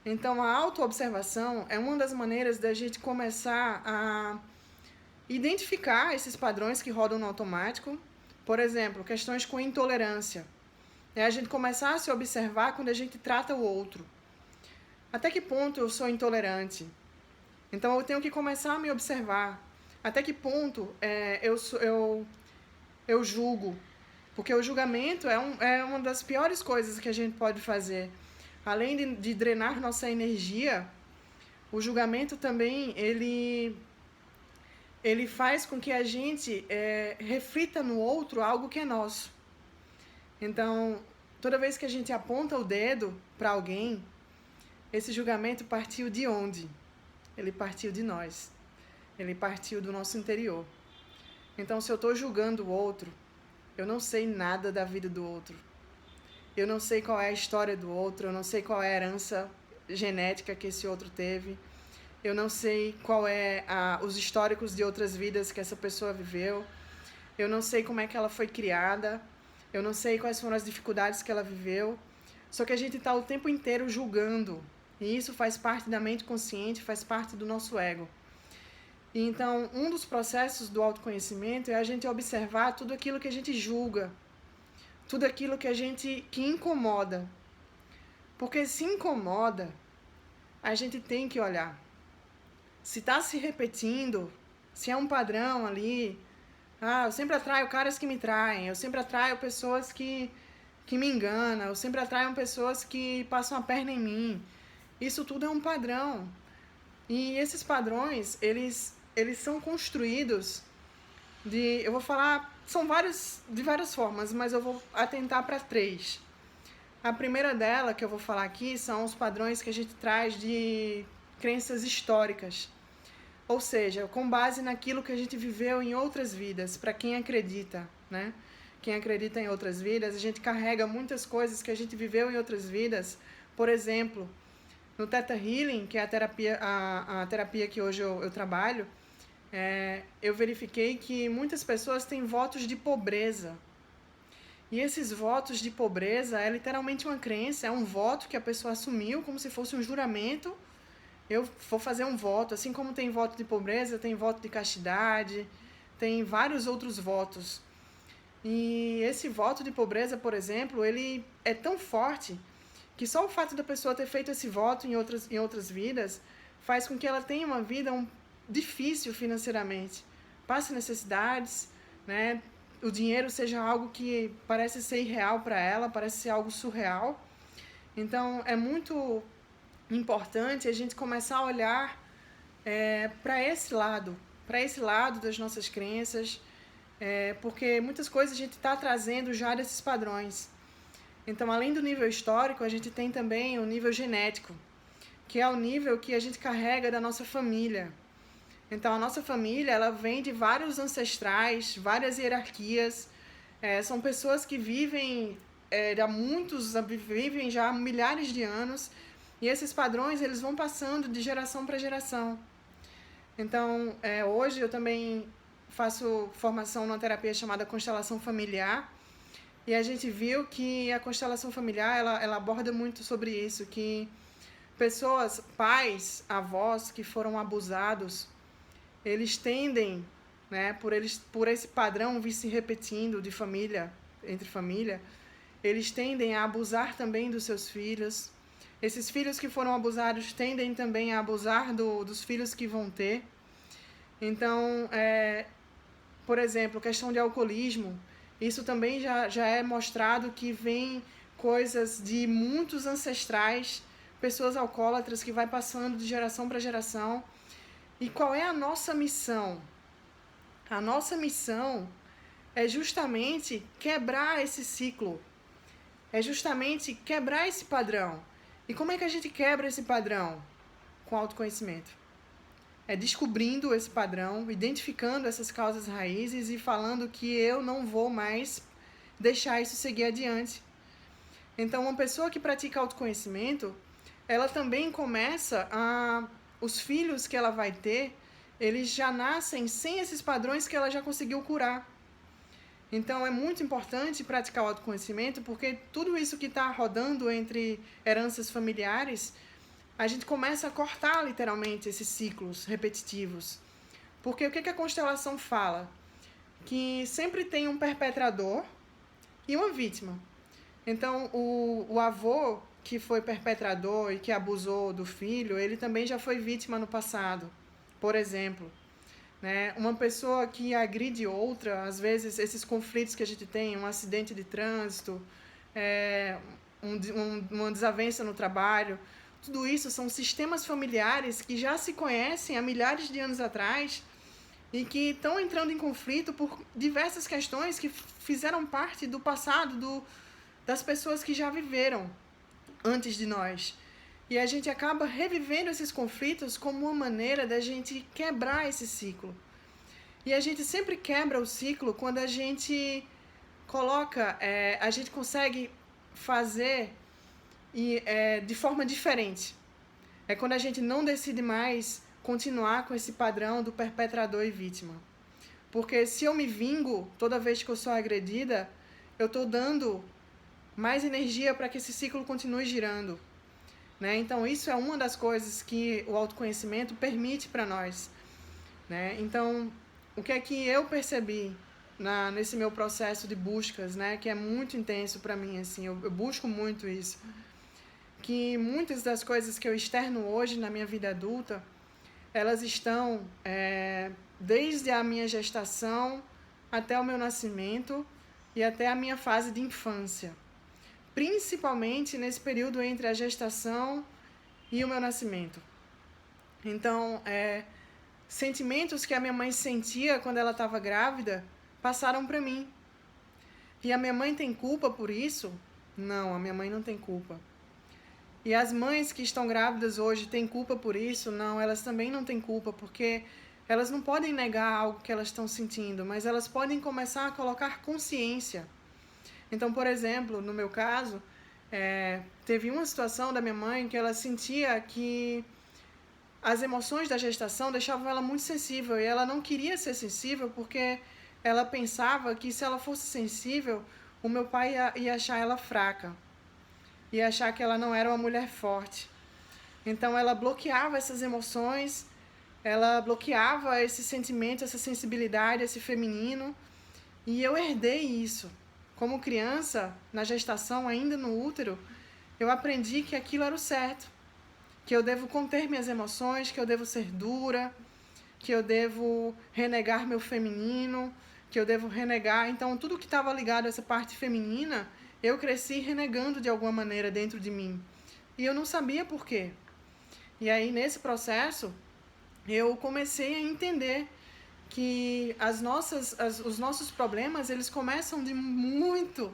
Então, a autoobservação é uma das maneiras da gente começar a identificar esses padrões que rodam no automático. Por exemplo, questões com intolerância. É a gente começar a se observar quando a gente trata o outro. Até que ponto eu sou intolerante? Então, eu tenho que começar a me observar. Até que ponto eu julgo? Porque o julgamento é uma das piores coisas que a gente pode fazer. Além de drenar nossa energia, o julgamento também, ele faz com que a gente reflita no outro algo que é nosso. Então, toda vez que a gente aponta o dedo para alguém, esse julgamento partiu de onde? ele partiu de nós. Ele partiu do nosso interior. Então, se eu estou julgando o outro, eu não sei nada da vida do outro. Eu não sei qual é a história do outro, eu não sei qual é a herança genética que esse outro teve. Eu não sei qual é os históricos de outras vidas que essa pessoa viveu. Eu não sei como é que ela foi criada. Eu não sei quais foram as dificuldades que ela viveu. Só que a gente está o tempo inteiro julgando. E isso faz parte da mente consciente, faz parte do nosso ego. E então, um dos processos do autoconhecimento é a gente observar tudo aquilo que a gente julga. Tudo aquilo que incomoda. Porque se incomoda, a gente tem que olhar. Se está se repetindo, se é um padrão ali, eu sempre atraio caras que me traem, eu sempre atraio pessoas que me enganam, eu sempre atraio pessoas que passam a perna em mim. Isso tudo é um padrão. E esses padrões, eles são construídos eu vou falar, são de várias formas, mas eu vou atentar para 3. A primeira dela, que eu vou falar aqui, são os padrões que a gente traz de crenças históricas. Ou seja, com base naquilo que a gente viveu em outras vidas, para quem acredita, né? Quem acredita em outras vidas, a gente carrega muitas coisas que a gente viveu em outras vidas. Por exemplo, no Theta Healing, que é a terapia que hoje eu trabalho, eu verifiquei que muitas pessoas têm votos de pobreza. E esses votos de pobreza é literalmente uma crença, é um voto que a pessoa assumiu como se fosse um juramento. Eu vou fazer um voto, assim como tem voto de pobreza, tem voto de castidade, tem vários outros votos. E esse voto de pobreza, por exemplo, ele é tão forte que só o fato da pessoa ter feito esse voto em outras vidas faz com que ela tenha uma vida difícil financeiramente. Passe necessidades, né? O dinheiro seja algo que parece ser irreal para ela, parece ser algo surreal. Então, é muito importante a gente começar a olhar para esse lado das nossas crenças, porque muitas coisas a gente está trazendo já desses padrões. Então, além do nível histórico, a gente tem também o nível genético, que é o nível que a gente carrega da nossa família. Então, a nossa família, ela vem de vários ancestrais, várias hierarquias. São pessoas que vivem vivem já há milhares de anos. E esses padrões, eles vão passando de geração para geração. Então, hoje eu também faço formação numa terapia chamada constelação familiar. E a gente viu que a constelação familiar, ela aborda muito sobre isso, que pessoas, pais, avós que foram abusados, eles tendem, né, por esse padrão vir se repetindo de família, entre família, eles tendem a abusar também dos seus filhos. Esses filhos que foram abusados tendem também a abusar dos filhos que vão ter. Então, por exemplo, questão de alcoolismo, isso também já é mostrado que vem coisas de muitos ancestrais, pessoas alcoólatras que vai passando de geração para geração. E qual é a nossa missão? A nossa missão é justamente quebrar esse ciclo, é justamente quebrar esse padrão. E como é que a gente quebra esse padrão? Com autoconhecimento. É descobrindo esse padrão, identificando essas causas raízes e falando que eu não vou mais deixar isso seguir adiante. Então, uma pessoa que pratica autoconhecimento, ela também começa os filhos que ela vai ter, eles já nascem sem esses padrões que ela já conseguiu curar. Então, é muito importante praticar o autoconhecimento, porque tudo isso que está rodando entre heranças familiares, a gente começa a cortar, literalmente, esses ciclos repetitivos. Porque o que a constelação fala? Que sempre tem um perpetrador e uma vítima. Então, o avô que foi perpetrador e que abusou do filho, ele também já foi vítima no passado, por exemplo. Né? Uma pessoa que agride outra, às vezes esses conflitos que a gente tem, um acidente de trânsito, uma desavença no trabalho, tudo isso são sistemas familiares que já se conhecem há milhares de anos atrás e que estão entrando em conflito por diversas questões que fizeram parte do passado das pessoas que já viveram antes de nós. E a gente acaba revivendo esses conflitos como uma maneira da gente quebrar esse ciclo. E a gente sempre quebra o ciclo quando a gente a gente consegue fazer de forma diferente. É quando a gente não decide mais continuar com esse padrão do perpetrador e vítima. Porque se eu me vingo toda vez que eu sou agredida, eu estou dando mais energia para que esse ciclo continue girando. Né? Então, isso é uma das coisas que o autoconhecimento permite para nós. Né? Então, o que é que eu percebi nesse meu processo de buscas, né? Que é muito intenso para mim, assim, eu busco muito isso. Que muitas das coisas que eu externo hoje na minha vida adulta, elas estão desde a minha gestação até o meu nascimento e até a minha fase de infância. Principalmente nesse período entre a gestação e o meu nascimento. Então, sentimentos que a minha mãe sentia quando ela estava grávida passaram para mim. E a minha mãe tem culpa por isso? Não, a minha mãe não tem culpa. E as mães que estão grávidas hoje têm culpa por isso? Não, elas também não têm culpa, porque elas não podem negar algo que elas estão sentindo, mas elas podem começar a colocar consciência. Então, por exemplo, no meu caso, teve uma situação da minha mãe que ela sentia que as emoções da gestação deixavam ela muito sensível e ela não queria ser sensível porque ela pensava que se ela fosse sensível, o meu pai ia achar ela fraca, ia achar que ela não era uma mulher forte. Então ela bloqueava essas emoções, ela bloqueava esse sentimento, essa sensibilidade, esse feminino, e eu herdei isso. Como criança, na gestação, ainda no útero, eu aprendi que aquilo era o certo, que eu devo conter minhas emoções, que eu devo ser dura, que eu devo renegar meu feminino, que eu devo renegar. Então, tudo que estava ligado a essa parte feminina, eu cresci renegando de alguma maneira dentro de mim. E eu não sabia por quê. E aí, nesse processo, eu comecei a entender que os nossos problemas, eles começam de muito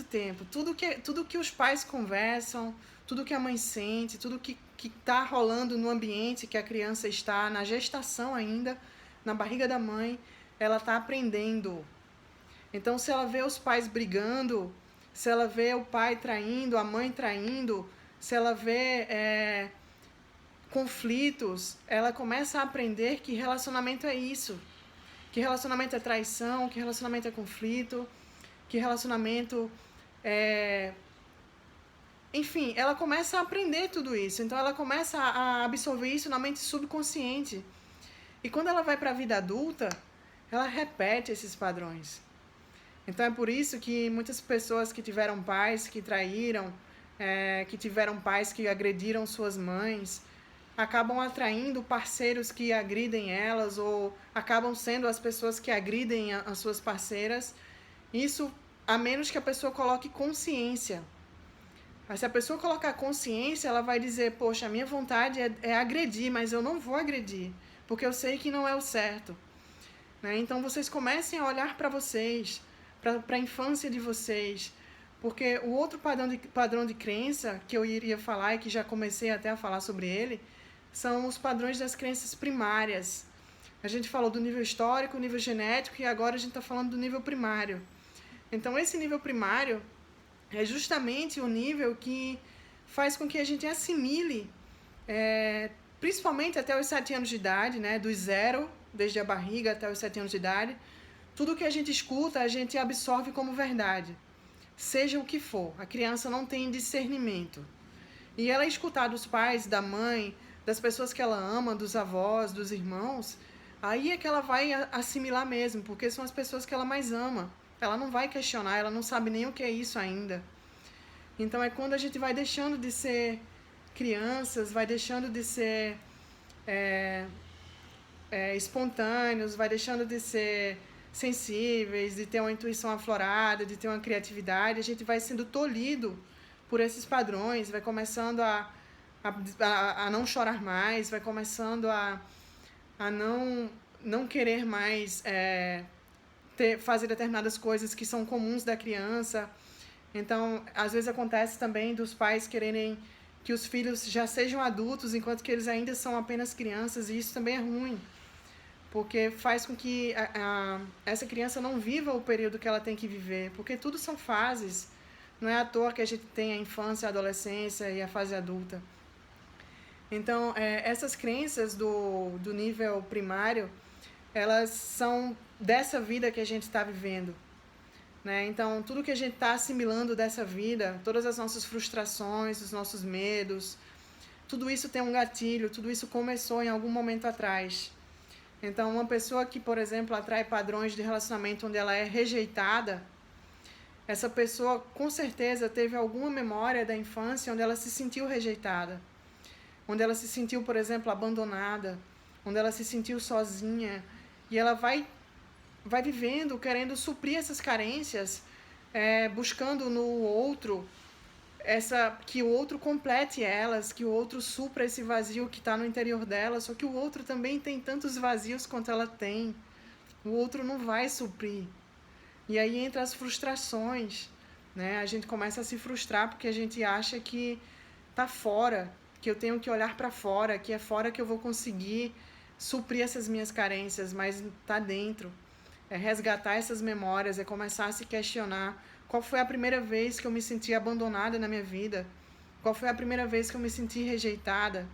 tempo. Tudo que os pais conversam, tudo que a mãe sente, tudo que está rolando no ambiente que a criança está, na gestação ainda, na barriga da mãe, ela está aprendendo. Então, se ela vê os pais brigando, se ela vê o pai traindo, a mãe traindo, se ela vê conflitos, ela começa a aprender que relacionamento é isso. Que relacionamento é traição, que relacionamento é conflito, que relacionamento é... Enfim, ela começa a aprender tudo isso. Então, ela começa a absorver isso na mente subconsciente. E quando ela vai para a vida adulta, ela repete esses padrões. Então, é por isso que muitas pessoas que tiveram pais que traíram, que tiveram pais que agrediram suas mães, acabam atraindo parceiros que agridem elas ou acabam sendo as pessoas que agridem as suas parceiras. Isso a menos que a pessoa coloque consciência. Mas se a pessoa colocar consciência, ela vai dizer, poxa, a minha vontade é agredir, mas eu não vou agredir, porque eu sei que não é o certo. Né? Então, vocês comecem a olhar para vocês, para a infância de vocês, porque o outro padrão de crença que eu iria falar e que já comecei até a falar sobre ele, são os padrões das crenças primárias. A gente falou do nível histórico, nível genético, e agora a gente está falando do nível primário. Então, esse nível primário é justamente o nível que faz com que a gente assimile, principalmente até os 7 anos de idade, né, dos 0, desde a barriga até os 7 anos de idade, tudo que a gente escuta, a gente absorve como verdade, seja o que for. A criança não tem discernimento. E ela escutar dos pais, da mãe, das pessoas que ela ama, dos avós, dos irmãos, aí é que ela vai assimilar mesmo, porque são as pessoas que ela mais ama. Ela não vai questionar, ela não sabe nem o que é isso ainda. Então é quando a gente vai deixando de ser crianças, vai deixando de ser espontâneos, vai deixando de ser sensíveis, de ter uma intuição aflorada, de ter uma criatividade, a gente vai sendo tolhido por esses padrões, vai começando a não chorar mais, vai começando a não querer mais fazer determinadas coisas que são comuns da criança. Então, às vezes acontece também dos pais quererem que os filhos já sejam adultos enquanto que eles ainda são apenas crianças, e isso também é ruim, porque faz com que essa criança não viva o período que ela tem que viver, porque tudo são fases. Não é à toa que a gente tem a infância, a adolescência e a fase adulta. Então, essas crenças do nível primário, elas são dessa vida que a gente está vivendo, né? Então, tudo que a gente está assimilando dessa vida, todas as nossas frustrações, os nossos medos, tudo isso tem um gatilho, tudo isso começou em algum momento atrás. Então, uma pessoa que, por exemplo, atrai padrões de relacionamento onde ela é rejeitada, essa pessoa com certeza teve alguma memória da infância onde ela se sentiu rejeitada, onde ela se sentiu, por exemplo, abandonada, onde ela se sentiu sozinha, e ela vai vivendo, querendo suprir essas carências, buscando no outro que o outro complete elas, que o outro supra esse vazio que está no interior dela, só que o outro também tem tantos vazios quanto ela tem. O outro não vai suprir. E aí entra as frustrações, né? A gente começa a se frustrar porque a gente acha que está fora, que eu tenho que olhar para fora, que é fora que eu vou conseguir suprir essas minhas carências, mas está dentro. É resgatar essas memórias, é começar a se questionar qual foi a primeira vez que eu me senti abandonada na minha vida, qual foi a primeira vez que eu me senti rejeitada,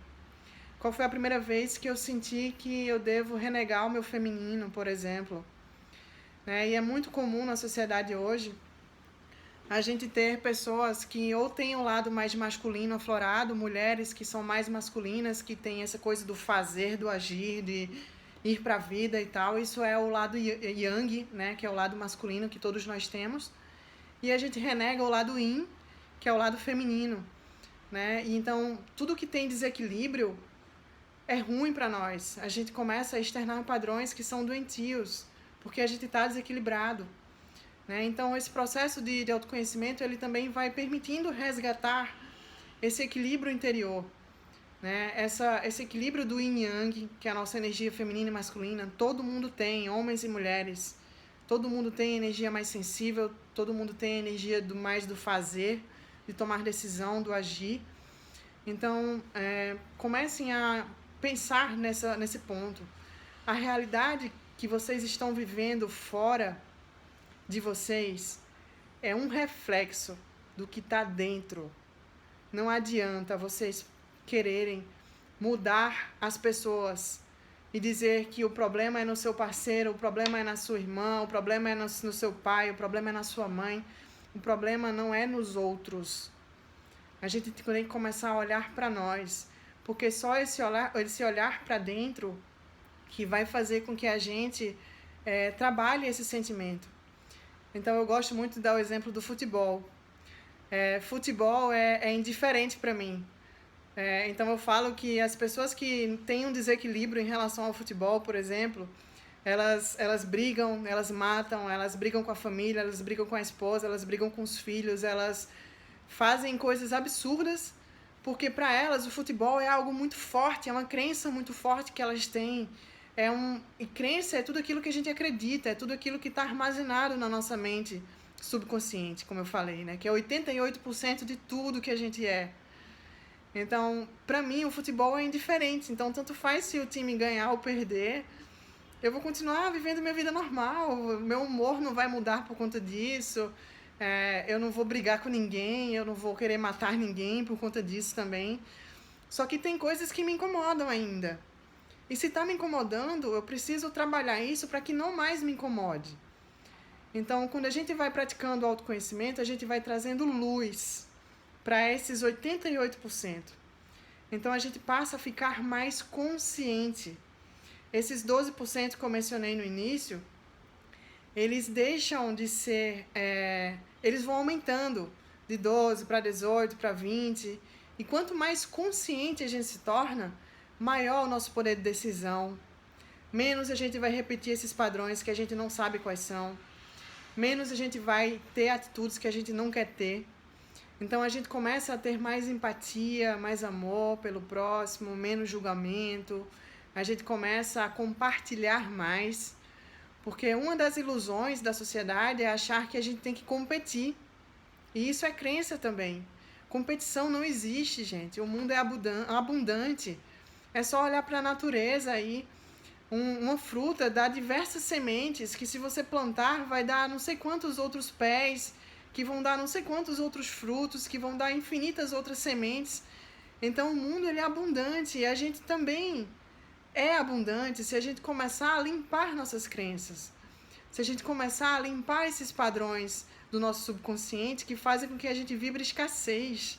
qual foi a primeira vez que eu senti que eu devo renegar o meu feminino, por exemplo. E é muito comum na sociedade hoje a gente ter pessoas que ou têm um lado mais masculino aflorado, mulheres que são mais masculinas, que têm essa coisa do fazer, do agir, de ir para a vida e tal. Isso é o lado yang, né, que é o lado masculino que todos nós temos. E a gente renega o lado yin, que é o lado feminino, né? E então, tudo que tem desequilíbrio é ruim para nós. A gente começa a externar padrões que são doentios, porque a gente está desequilibrado, né? Então, esse processo de autoconhecimento, ele também vai permitindo resgatar esse equilíbrio interior, né? Esse equilíbrio do yin yang, que é a nossa energia feminina e masculina, todo mundo tem, homens e mulheres. Todo mundo tem energia mais sensível, todo mundo tem energia mais do fazer, de tomar decisão, do agir. Então, comecem a pensar nesse ponto. A realidade que vocês estão vivendo fora de vocês é um reflexo do que está dentro. Não adianta vocês quererem mudar as pessoas e dizer que o problema é no seu parceiro, o problema é na sua irmã, o problema é no seu pai, o problema é na sua mãe. O problema não é nos outros. A gente tem que começar a olhar para nós, porque só esse olhar para dentro que vai fazer com que a gente trabalhe esse sentimento. Então, eu gosto muito de dar o exemplo do futebol. Futebol é indiferente para mim. Então, eu falo que as pessoas que têm um desequilíbrio em relação ao futebol, por exemplo, elas brigam, elas matam, elas brigam com a família, elas brigam com a esposa, elas brigam com os filhos, elas fazem coisas absurdas, porque para elas o futebol é algo muito forte, é uma crença muito forte que elas têm. E crença é tudo aquilo que a gente acredita, é tudo aquilo que está armazenado na nossa mente subconsciente, como eu falei, né? Que é 88% de tudo que a gente é. Então, para mim, o futebol é indiferente. Então, tanto faz se o time ganhar ou perder, eu vou continuar vivendo minha vida normal. Meu humor não vai mudar por conta disso. Eu não vou brigar com ninguém, eu não vou querer matar ninguém por conta disso também. Só que tem coisas que me incomodam ainda. E se está me incomodando, eu preciso trabalhar isso para que não mais me incomode. Então, quando a gente vai praticando o autoconhecimento, a gente vai trazendo luz para esses 88%. Então, a gente passa a ficar mais consciente. Esses 12% que eu mencionei no início, eles deixam de ser... eles vão aumentando de 12 para 18, para 20. E quanto mais consciente a gente se torna, maior o nosso poder de decisão. Menos a gente vai repetir esses padrões que a gente não sabe quais são. Menos a gente vai ter atitudes que a gente não quer ter. Então, a gente começa a ter mais empatia, mais amor pelo próximo, menos julgamento. A gente começa a compartilhar mais. Porque uma das ilusões da sociedade é achar que a gente tem que competir. E isso é crença também. Competição não existe, gente. O mundo é abundante. É só olhar para a natureza aí. Uma fruta dá diversas sementes que, se você plantar, vai dar não sei quantos outros pés, que vão dar não sei quantos outros frutos, que vão dar infinitas outras sementes. Então o mundo ele é abundante, e a gente também é abundante se a gente começar a limpar nossas crenças. Se a gente começar a limpar esses padrões do nosso subconsciente que fazem com que a gente vibre escassez.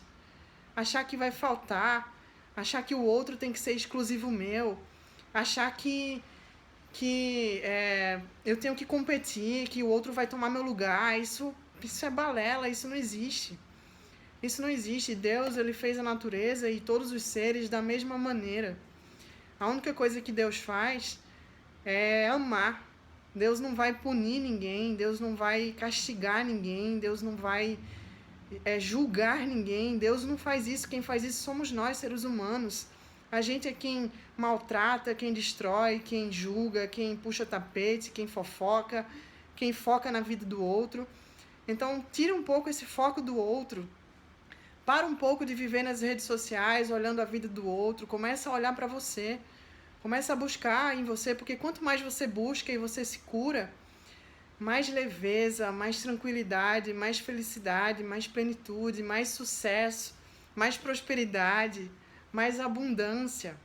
Achar que vai faltar, achar que o outro tem que ser exclusivo meu, achar que eu tenho que competir, que o outro vai tomar meu lugar. Isso é balela, isso não existe. Isso não existe. Deus, ele fez a natureza e todos os seres da mesma maneira. A única coisa que Deus faz é amar. Deus não vai punir ninguém, Deus não vai castigar ninguém, Deus não vai julgar ninguém. Deus não faz isso. Quem faz isso somos nós, seres humanos. A gente é quem maltrata, quem destrói, quem julga, quem puxa tapete, quem fofoca, quem foca na vida do outro. Então, tira um pouco esse foco do outro. Para um pouco de viver nas redes sociais, olhando a vida do outro. Começa a olhar para você. Começa a buscar em você, porque quanto mais você busca e você se cura, mais leveza, mais tranquilidade, mais felicidade, mais plenitude, mais sucesso, mais prosperidade, mais abundância.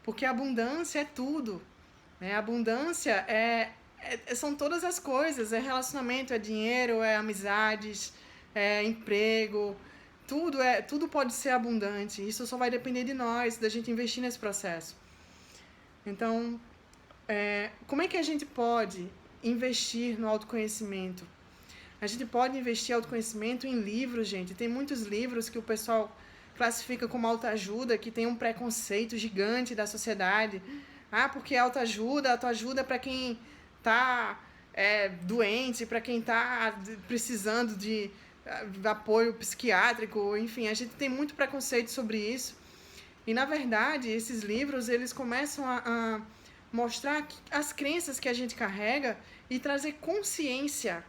Porque a abundância é tudo. Né? A abundância são todas as coisas. É relacionamento, é dinheiro, é amizades, é emprego. Tudo pode ser abundante. Isso só vai depender de nós, da gente investir nesse processo. Então, como é que a gente pode investir no autoconhecimento? A gente pode investir em autoconhecimento em livros, gente. Tem muitos livros que o pessoal classifica como autoajuda, que tem um preconceito gigante da sociedade. Porque autoajuda é para quem está doente, para quem está precisando de apoio psiquiátrico. Enfim, a gente tem muito preconceito sobre isso. E, na verdade, esses livros, eles começam a mostrar as crenças que a gente carrega e trazer consciência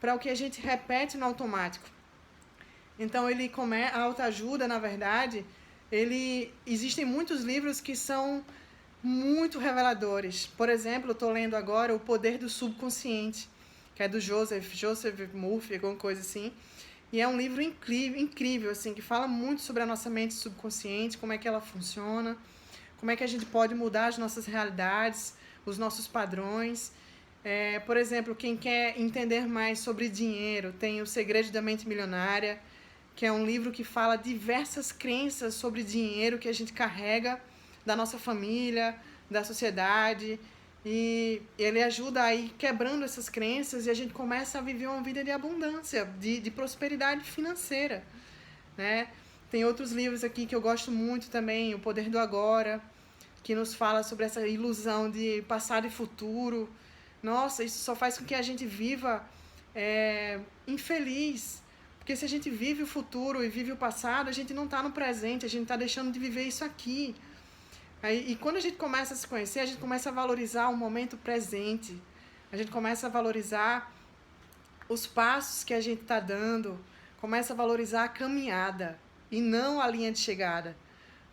para o que a gente repete no automático. Então, a autoajuda, na verdade, existem muitos livros que são muito reveladores. Por exemplo, eu estou lendo agora O Poder do Subconsciente, que é do Joseph Murphy, alguma coisa assim. E é um livro incrível, assim, que fala muito sobre a nossa mente subconsciente, como é que ela funciona, como é que a gente pode mudar as nossas realidades, os nossos padrões. Por exemplo, quem quer entender mais sobre dinheiro, tem O Segredo da Mente Milionária, que é um livro que fala diversas crenças sobre dinheiro que a gente carrega da nossa família, da sociedade. E ele ajuda a ir quebrando essas crenças e a gente começa a viver uma vida de abundância, de prosperidade financeira, né? Tem outros livros aqui que eu gosto muito também, O Poder do Agora, que nos fala sobre essa ilusão de passado e futuro. Nossa, isso só faz com que a gente viva infeliz, porque se a gente vive o futuro e vive o passado, a gente não está no presente, a gente está deixando de viver isso aqui. E quando a gente começa a se conhecer, a gente começa a valorizar o momento presente. A gente começa a valorizar os passos que a gente está dando. Começa a valorizar a caminhada e não a linha de chegada.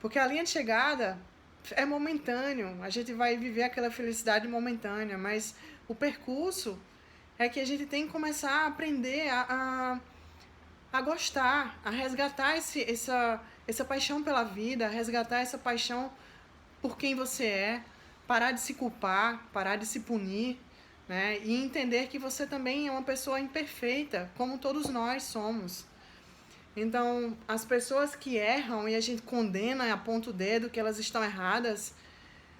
Porque a linha de chegada é momentâneo. A gente vai viver aquela felicidade momentânea. Mas o percurso é que a gente tem que começar a aprender a gostar, a resgatar essa paixão pela vida, a resgatar essa paixão por quem você é, parar de se culpar, parar de se punir, né? E entender que você também é uma pessoa imperfeita, como todos nós somos. Então, as pessoas que erram e a gente condena e aponta o dedo que elas estão erradas,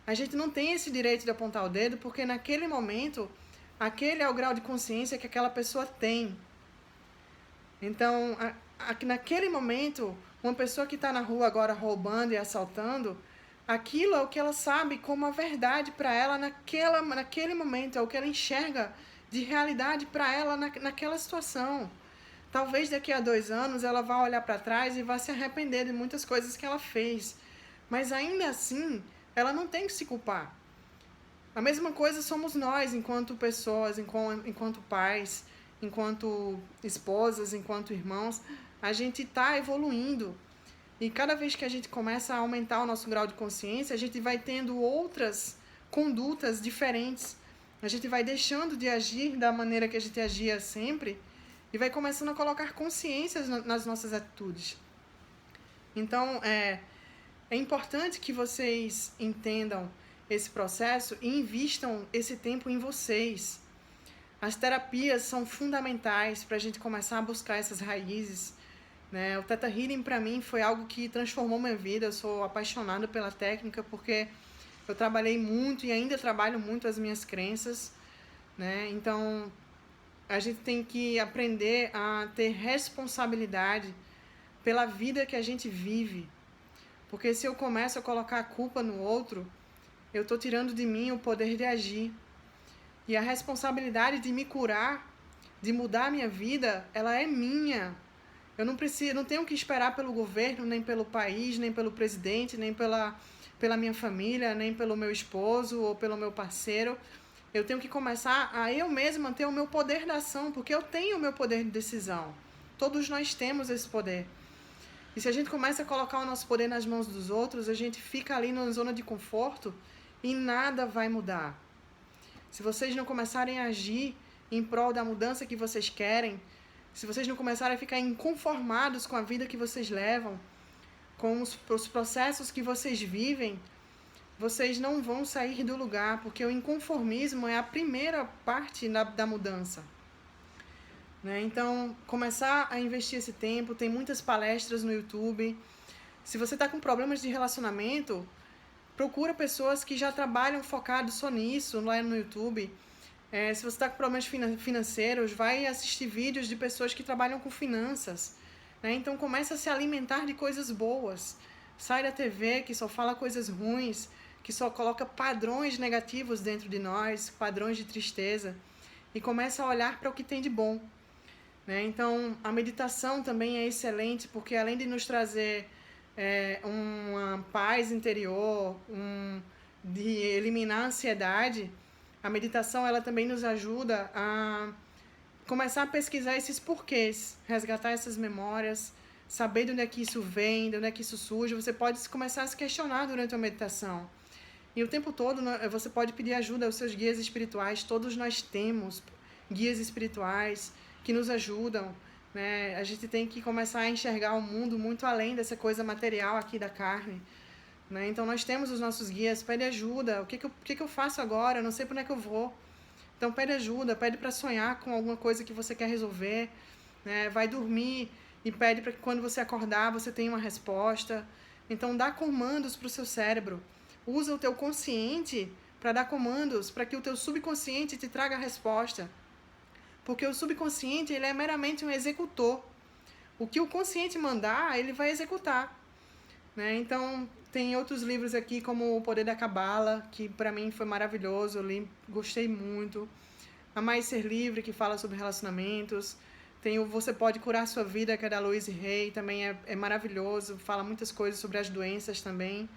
a gente não tem esse direito de apontar o dedo, porque naquele momento, aquele é o grau de consciência que aquela pessoa tem. Então, naquele momento, uma pessoa que está na rua agora roubando e assaltando, aquilo é o que ela sabe como a verdade para ela naquele momento, é o que ela enxerga de realidade para ela naquela situação. Talvez daqui a 2 anos ela vá olhar para trás e vá se arrepender de muitas coisas que ela fez. Mas ainda assim, ela não tem que se culpar. A mesma coisa somos nós, enquanto pessoas, enquanto pais, enquanto esposas, enquanto irmãos. a gente está evoluindo. E cada vez que a gente começa a aumentar o nosso grau de consciência, a gente vai tendo outras condutas diferentes. A gente vai deixando de agir da maneira que a gente agia sempre e vai começando a colocar consciências nas nossas atitudes. Então, é importante que vocês entendam esse processo e invistam esse tempo em vocês. As terapias são fundamentais para a gente começar a buscar essas raízes, né? O Theta Healing, para mim, foi algo que transformou minha vida. Eu sou apaixonada pela técnica porque eu trabalhei muito e ainda trabalho muito as minhas crenças, né? Então, a gente tem que aprender a ter responsabilidade pela vida que a gente vive. Porque se eu começo a colocar a culpa no outro, eu estou tirando de mim o poder de agir. E a responsabilidade de me curar, de mudar a minha vida, ela é minha. Eu não tenho que esperar pelo governo, nem pelo país, nem pelo presidente, nem pela minha família, nem pelo meu esposo ou pelo meu parceiro. Eu tenho que começar a eu mesma ter o meu poder da ação, porque eu tenho o meu poder de decisão. Todos nós temos esse poder. E se a gente começa a colocar o nosso poder nas mãos dos outros, a gente fica ali na zona de conforto e nada vai mudar. Se vocês não começarem a agir em prol da mudança que vocês querem, se vocês não começarem a ficar inconformados com a vida que vocês levam, com os processos que vocês vivem, vocês não vão sair do lugar, porque o inconformismo é a primeira parte da mudança. Né? Então, começar a investir esse tempo, tem muitas palestras no YouTube. Se você está com problemas de relacionamento, procura pessoas que já trabalham focado só nisso lá no YouTube. Se você está com problemas financeiros, vai assistir vídeos de pessoas que trabalham com finanças. Né? Então, começa a se alimentar de coisas boas. Sai da TV que só fala coisas ruins, que só coloca padrões negativos dentro de nós, padrões de tristeza. E começa a olhar para o que tem de bom. Né? Então, a meditação também é excelente, porque além de nos trazer uma paz interior, de eliminar a ansiedade, a meditação ela também nos ajuda a começar a pesquisar esses porquês, resgatar essas memórias, saber de onde é que isso vem, de onde é que isso surge. Você pode começar a se questionar durante a meditação. E o tempo todo você pode pedir ajuda aos seus guias espirituais. Todos nós temos guias espirituais que nos ajudam. Né? A gente tem que começar a enxergar o mundo muito além dessa coisa material aqui da carne. Né? Então nós temos os nossos guias, pede ajuda. O que eu faço agora? Eu não sei para onde é que eu vou. Então pede ajuda, pede para sonhar com alguma coisa que você quer resolver. Né? Vai dormir e pede para que quando você acordar você tenha uma resposta. Então dá comandos para o seu cérebro. Usa o teu consciente para dar comandos, para que o teu subconsciente te traga a resposta. Porque o subconsciente ele é meramente um executor. O que o consciente mandar, ele vai executar. Né? Então, tem outros livros aqui, como O Poder da Cabala, que para mim foi maravilhoso, eu li, gostei muito. Amar e Ser Livre, que fala sobre relacionamentos. Tem o Você Pode Curar Sua Vida, que é da Louise Hay, também é maravilhoso, fala muitas coisas sobre as doenças também.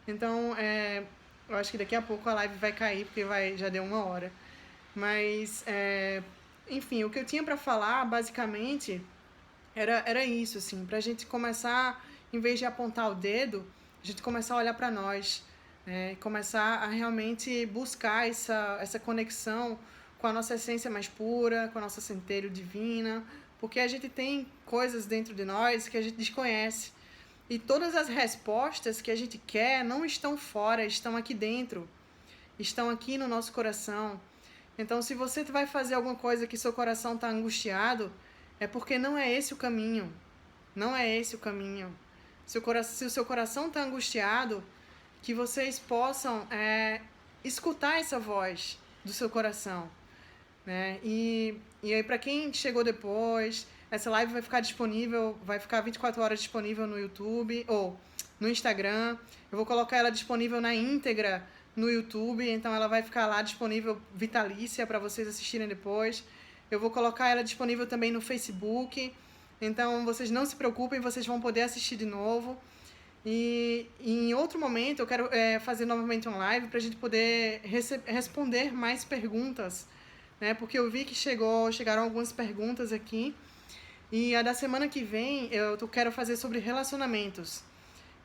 Então, eu acho que daqui a pouco a live vai cair, porque já deu 1 hora. Mas, enfim, o que eu tinha para falar, basicamente, era isso, assim, para a gente começar, em vez de apontar o dedo, a gente começar a olhar para nós, começar a realmente buscar essa conexão com a nossa essência mais pura, com a nossa centelha divina, porque a gente tem coisas dentro de nós que a gente desconhece. E todas as respostas que a gente quer não estão fora, estão aqui dentro, estão aqui no nosso coração. Então, se você vai fazer alguma coisa que seu coração está angustiado, é porque não é esse o caminho. Não é esse o caminho. Se o seu coração está angustiado, que vocês possam escutar essa voz do seu coração. Né? E aí, para quem chegou depois, essa live vai ficar disponível, vai ficar 24 horas disponível no YouTube ou no Instagram. Eu vou colocar ela disponível na íntegra no YouTube, então ela vai ficar lá disponível vitalícia para vocês assistirem depois. Eu vou colocar ela disponível também no Facebook, então vocês não se preocupem, vocês vão poder assistir de novo. E em outro momento eu quero fazer novamente uma live para a gente poder responder mais perguntas, né? Porque eu vi que chegaram algumas perguntas aqui E a da semana que vem eu quero fazer sobre relacionamentos.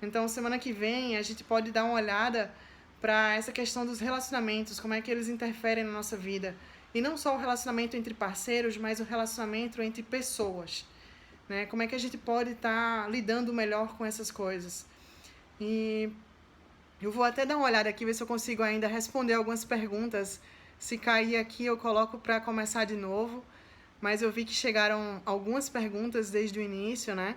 Então, semana que vem a gente pode dar uma olhada para essa questão dos relacionamentos, como é que eles interferem na nossa vida. E não só o relacionamento entre parceiros, mas o relacionamento entre pessoas, né? Como é que a gente pode estar lidando melhor com essas coisas. E eu vou até dar uma olhada aqui, ver se eu consigo ainda responder algumas perguntas. Se cair aqui, eu coloco para começar de novo. Mas eu vi que chegaram algumas perguntas desde o início, né?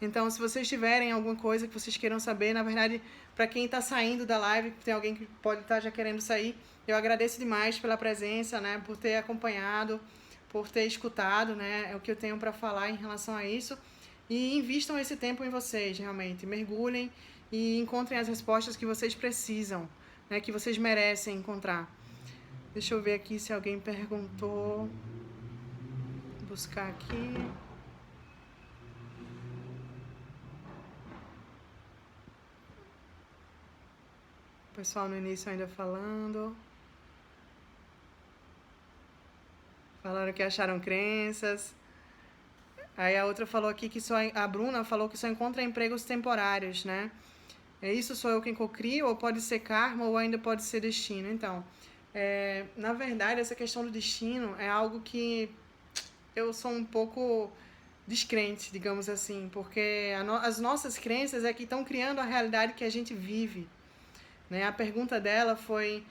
Então, se vocês tiverem alguma coisa que vocês queiram saber, na verdade, para quem está saindo da live, tem alguém que pode estar já querendo sair, eu agradeço demais pela presença, né? Por ter acompanhado, por ter escutado, né? É o que eu tenho para falar em relação a isso. E invistam esse tempo em vocês, realmente. Mergulhem e encontrem as respostas que vocês precisam, né? Que vocês merecem encontrar. Deixa eu ver aqui se alguém perguntou. Vou buscar aqui. O pessoal no início ainda falando. Falaram que acharam crenças. Aí a outra falou aqui que a Bruna falou que só encontra empregos temporários, né? É isso, sou eu quem cocrio, ou pode ser karma, ou ainda pode ser destino. Então, na verdade, essa questão do destino é algo que eu sou um pouco descrente, digamos assim, porque as nossas crenças é que estão criando a realidade que a gente vive, né? A pergunta dela foi,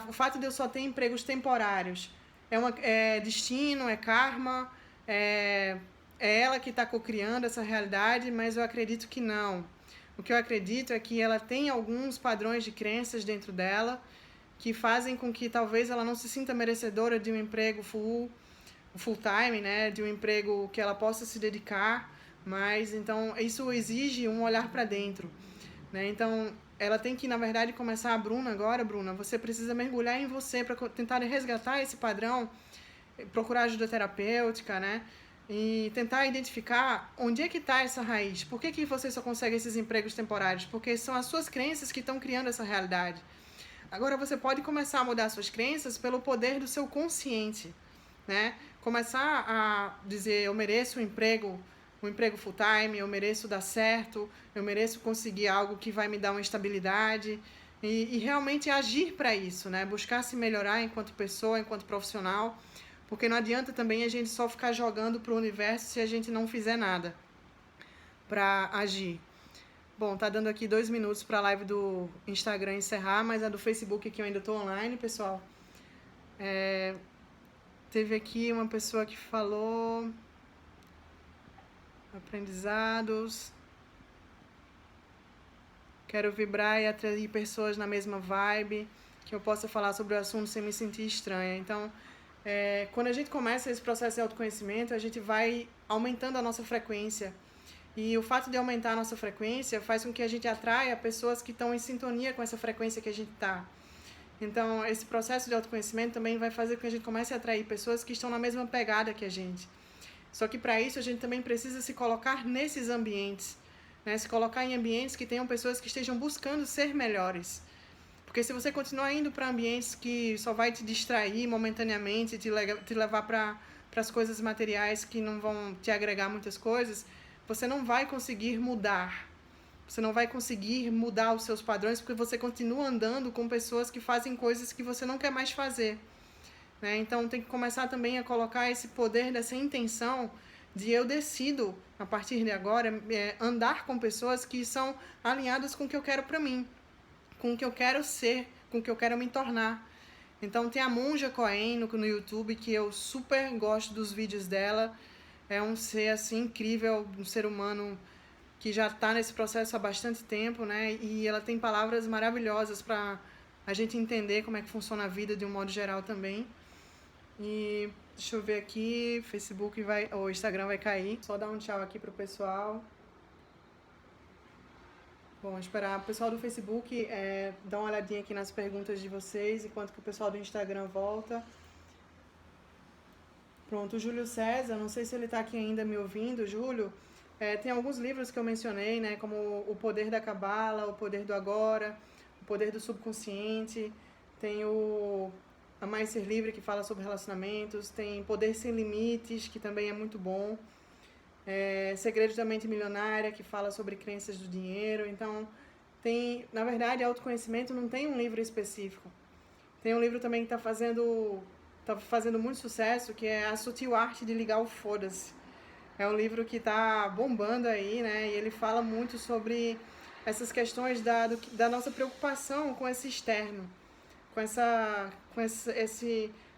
o fato de eu só ter empregos temporários é destino, é karma, é ela que está cocriando essa realidade, mas eu acredito que não. O que eu acredito é que ela tem alguns padrões de crenças dentro dela que fazem com que talvez ela não se sinta merecedora de um emprego full time, né, de um emprego que ela possa se dedicar, mas então isso exige um olhar para dentro, né? Então ela tem que, na verdade, começar. A Bruna agora, Bruna, você precisa mergulhar em você para tentar resgatar esse padrão, procurar ajuda terapêutica, né? E tentar identificar onde é que está essa raiz. Por que você só consegue esses empregos temporários? Porque são as suas crenças que estão criando essa realidade. Agora você pode começar a mudar suas crenças pelo poder do seu consciente, né? Começar a dizer, eu mereço um emprego full time, eu mereço dar certo, eu mereço conseguir algo que vai me dar uma estabilidade e realmente agir para isso, né? Buscar se melhorar enquanto pessoa, enquanto profissional, porque não adianta também a gente só ficar jogando para o universo se a gente não fizer nada para agir. Bom, tá dando aqui 2 minutos para a live do Instagram encerrar, mas a do Facebook aqui eu ainda estou online, pessoal. Teve aqui uma pessoa que falou aprendizados. Quero vibrar e atrair pessoas na mesma vibe, que eu possa falar sobre o assunto sem me sentir estranha. Então, quando a gente começa esse processo de autoconhecimento, a gente vai aumentando a nossa frequência. E o fato de aumentar a nossa frequência faz com que a gente atraia pessoas que estão em sintonia com essa frequência que a gente está. Então, esse processo de autoconhecimento também vai fazer com que a gente comece a atrair pessoas que estão na mesma pegada que a gente. Só que para isso a gente também precisa se colocar nesses ambientes, né? Se colocar em ambientes que tenham pessoas que estejam buscando ser melhores. Porque se você continuar indo para ambientes que só vai te distrair momentaneamente, te levar para as coisas materiais que não vão te agregar muitas coisas, você não vai conseguir mudar. Você não vai conseguir mudar os seus padrões porque você continua andando com pessoas que fazem coisas que você não quer mais fazer, né? Então tem que começar também a colocar esse poder dessa intenção de eu decido, a partir de agora, andar com pessoas que são alinhadas com o que eu quero para mim, com o que eu quero ser, com o que eu quero me tornar. Então tem a Monja Coen no YouTube, que eu super gosto dos vídeos dela. É um ser assim incrível, um ser humano que já está nesse processo há bastante tempo, né? E ela tem palavras maravilhosas para a gente entender como é que funciona a vida de um modo geral também. E deixa eu ver aqui, Facebook ou Instagram vai cair. Só dar um tchau aqui pro pessoal. Bom, esperar o pessoal do Facebook dar uma olhadinha aqui nas perguntas de vocês, enquanto que o pessoal do Instagram volta. Pronto, o Júlio César, não sei se ele está aqui ainda me ouvindo, Júlio. Tem alguns livros que eu mencionei, né, como O Poder da Cabala, O Poder do Agora, O Poder do Subconsciente. Tem o Amar e Ser Livre, que fala sobre relacionamentos. Tem Poder Sem Limites, que também é muito bom. Segredos da Mente Milionária, que fala sobre crenças do dinheiro. Então, na verdade, autoconhecimento não tem um livro específico. Tem um livro também que tá fazendo muito sucesso, que é A Sutil Arte de Ligar o Foda-se. É um livro que está bombando aí, né? E ele fala muito sobre essas questões da nossa preocupação com esse externo,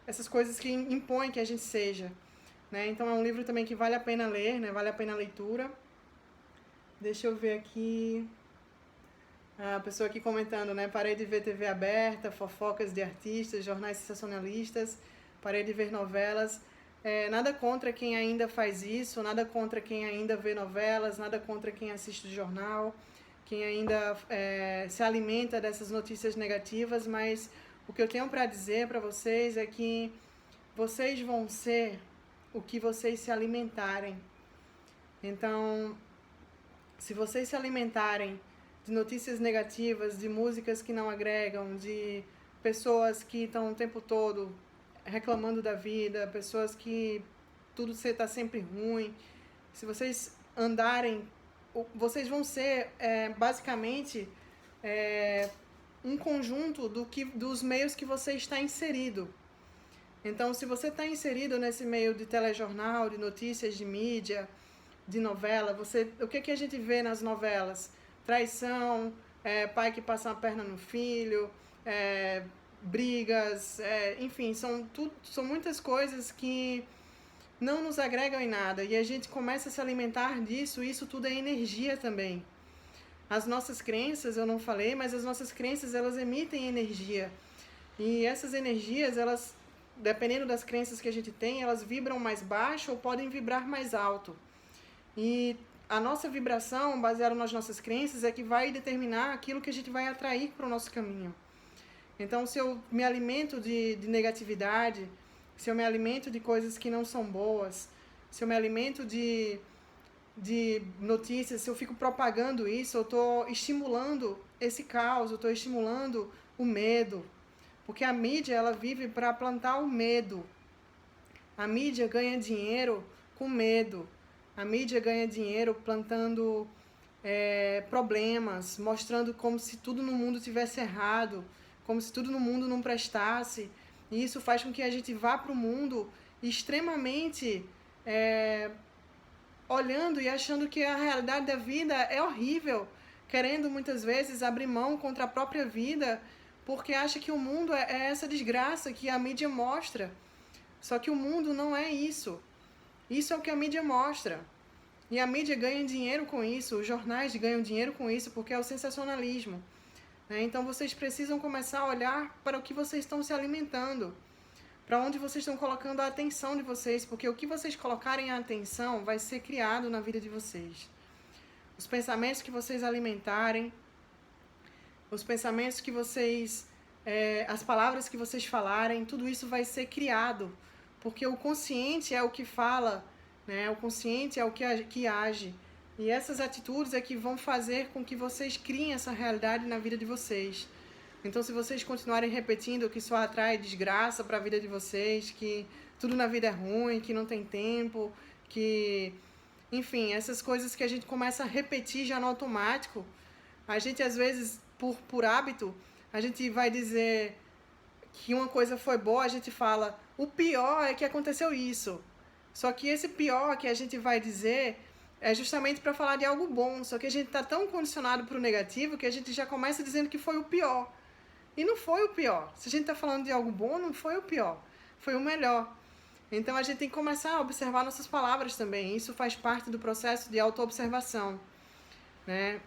essas coisas que impõem que a gente seja, né? Então é um livro também que vale a pena ler, né? Vale a pena a leitura. Deixa eu ver aqui. A pessoa aqui comentando, né? Parei de ver TV aberta, fofocas de artistas, jornais sensacionalistas, parei de ver novelas. Nada contra quem ainda faz isso, nada contra quem ainda vê novelas, nada contra quem assiste o jornal, quem ainda se alimenta dessas notícias negativas, mas o que eu tenho para dizer para vocês é que vocês vão ser o que vocês se alimentarem. Então, se vocês se alimentarem de notícias negativas, de músicas que não agregam, de pessoas que estão o tempo todo reclamando da vida, pessoas que tudo está sempre ruim, se vocês andarem, vocês vão ser basicamente um conjunto dos meios que você está inserido. Então, se você está inserido nesse meio de telejornal, de notícias, de mídia, de novela, o que a gente vê nas novelas? Traição, pai que passa uma perna no filho, brigas, enfim, são muitas coisas que não nos agregam em nada. E a gente começa a se alimentar disso, e isso tudo é energia também. As nossas crenças, eu não falei, mas as nossas crenças, elas emitem energia. E essas energias, elas, dependendo das crenças que a gente tem, elas vibram mais baixo ou podem vibrar mais alto. E a nossa vibração, baseada nas nossas crenças, é que vai determinar aquilo que a gente vai atrair para o nosso caminho. Então, se eu me alimento de negatividade, se eu me alimento de coisas que não são boas, se eu me alimento de notícias, se eu fico propagando isso, eu estou estimulando esse caos, eu estou estimulando o medo. Porque a mídia, ela vive para plantar o medo. A mídia ganha dinheiro com medo. A mídia ganha dinheiro plantando problemas, mostrando como se tudo no mundo tivesse errado, como se tudo no mundo não prestasse. E isso faz com que a gente vá para o mundo extremamente olhando e achando que a realidade da vida é horrível, querendo muitas vezes abrir mão contra a própria vida, porque acha que o mundo é essa desgraça que a mídia mostra. Só que o mundo não é isso. Isso é o que a mídia mostra. E a mídia ganha dinheiro com isso, os jornais ganham dinheiro com isso, porque é o sensacionalismo. Então vocês precisam começar a olhar para o que vocês estão se alimentando, para onde vocês estão colocando a atenção de vocês, porque o que vocês colocarem a atenção vai ser criado na vida de vocês. Os pensamentos que vocês alimentarem, os pensamentos que vocês, as palavras que vocês falarem, tudo isso vai ser criado, porque o consciente é o que fala, né? O consciente é o que age. E essas atitudes é que vão fazer com que vocês criem essa realidade na vida de vocês. Então, se vocês continuarem repetindo que só atrai desgraça para a vida de vocês, que tudo na vida é ruim, que não tem tempo, que... Enfim, essas coisas que a gente começa a repetir já no automático, a gente, às vezes, por hábito, a gente vai dizer que uma coisa foi boa, a gente fala, o pior é que aconteceu isso. Só que esse pior que a gente vai dizer é justamente para falar de algo bom. Só que a gente está tão condicionado para o negativo que a gente já começa dizendo que foi o pior. E não foi o pior. Se a gente está falando de algo bom, não foi o pior. Foi o melhor. Então a gente tem que começar a observar nossas palavras também. Isso faz parte do processo de autoobservação, né?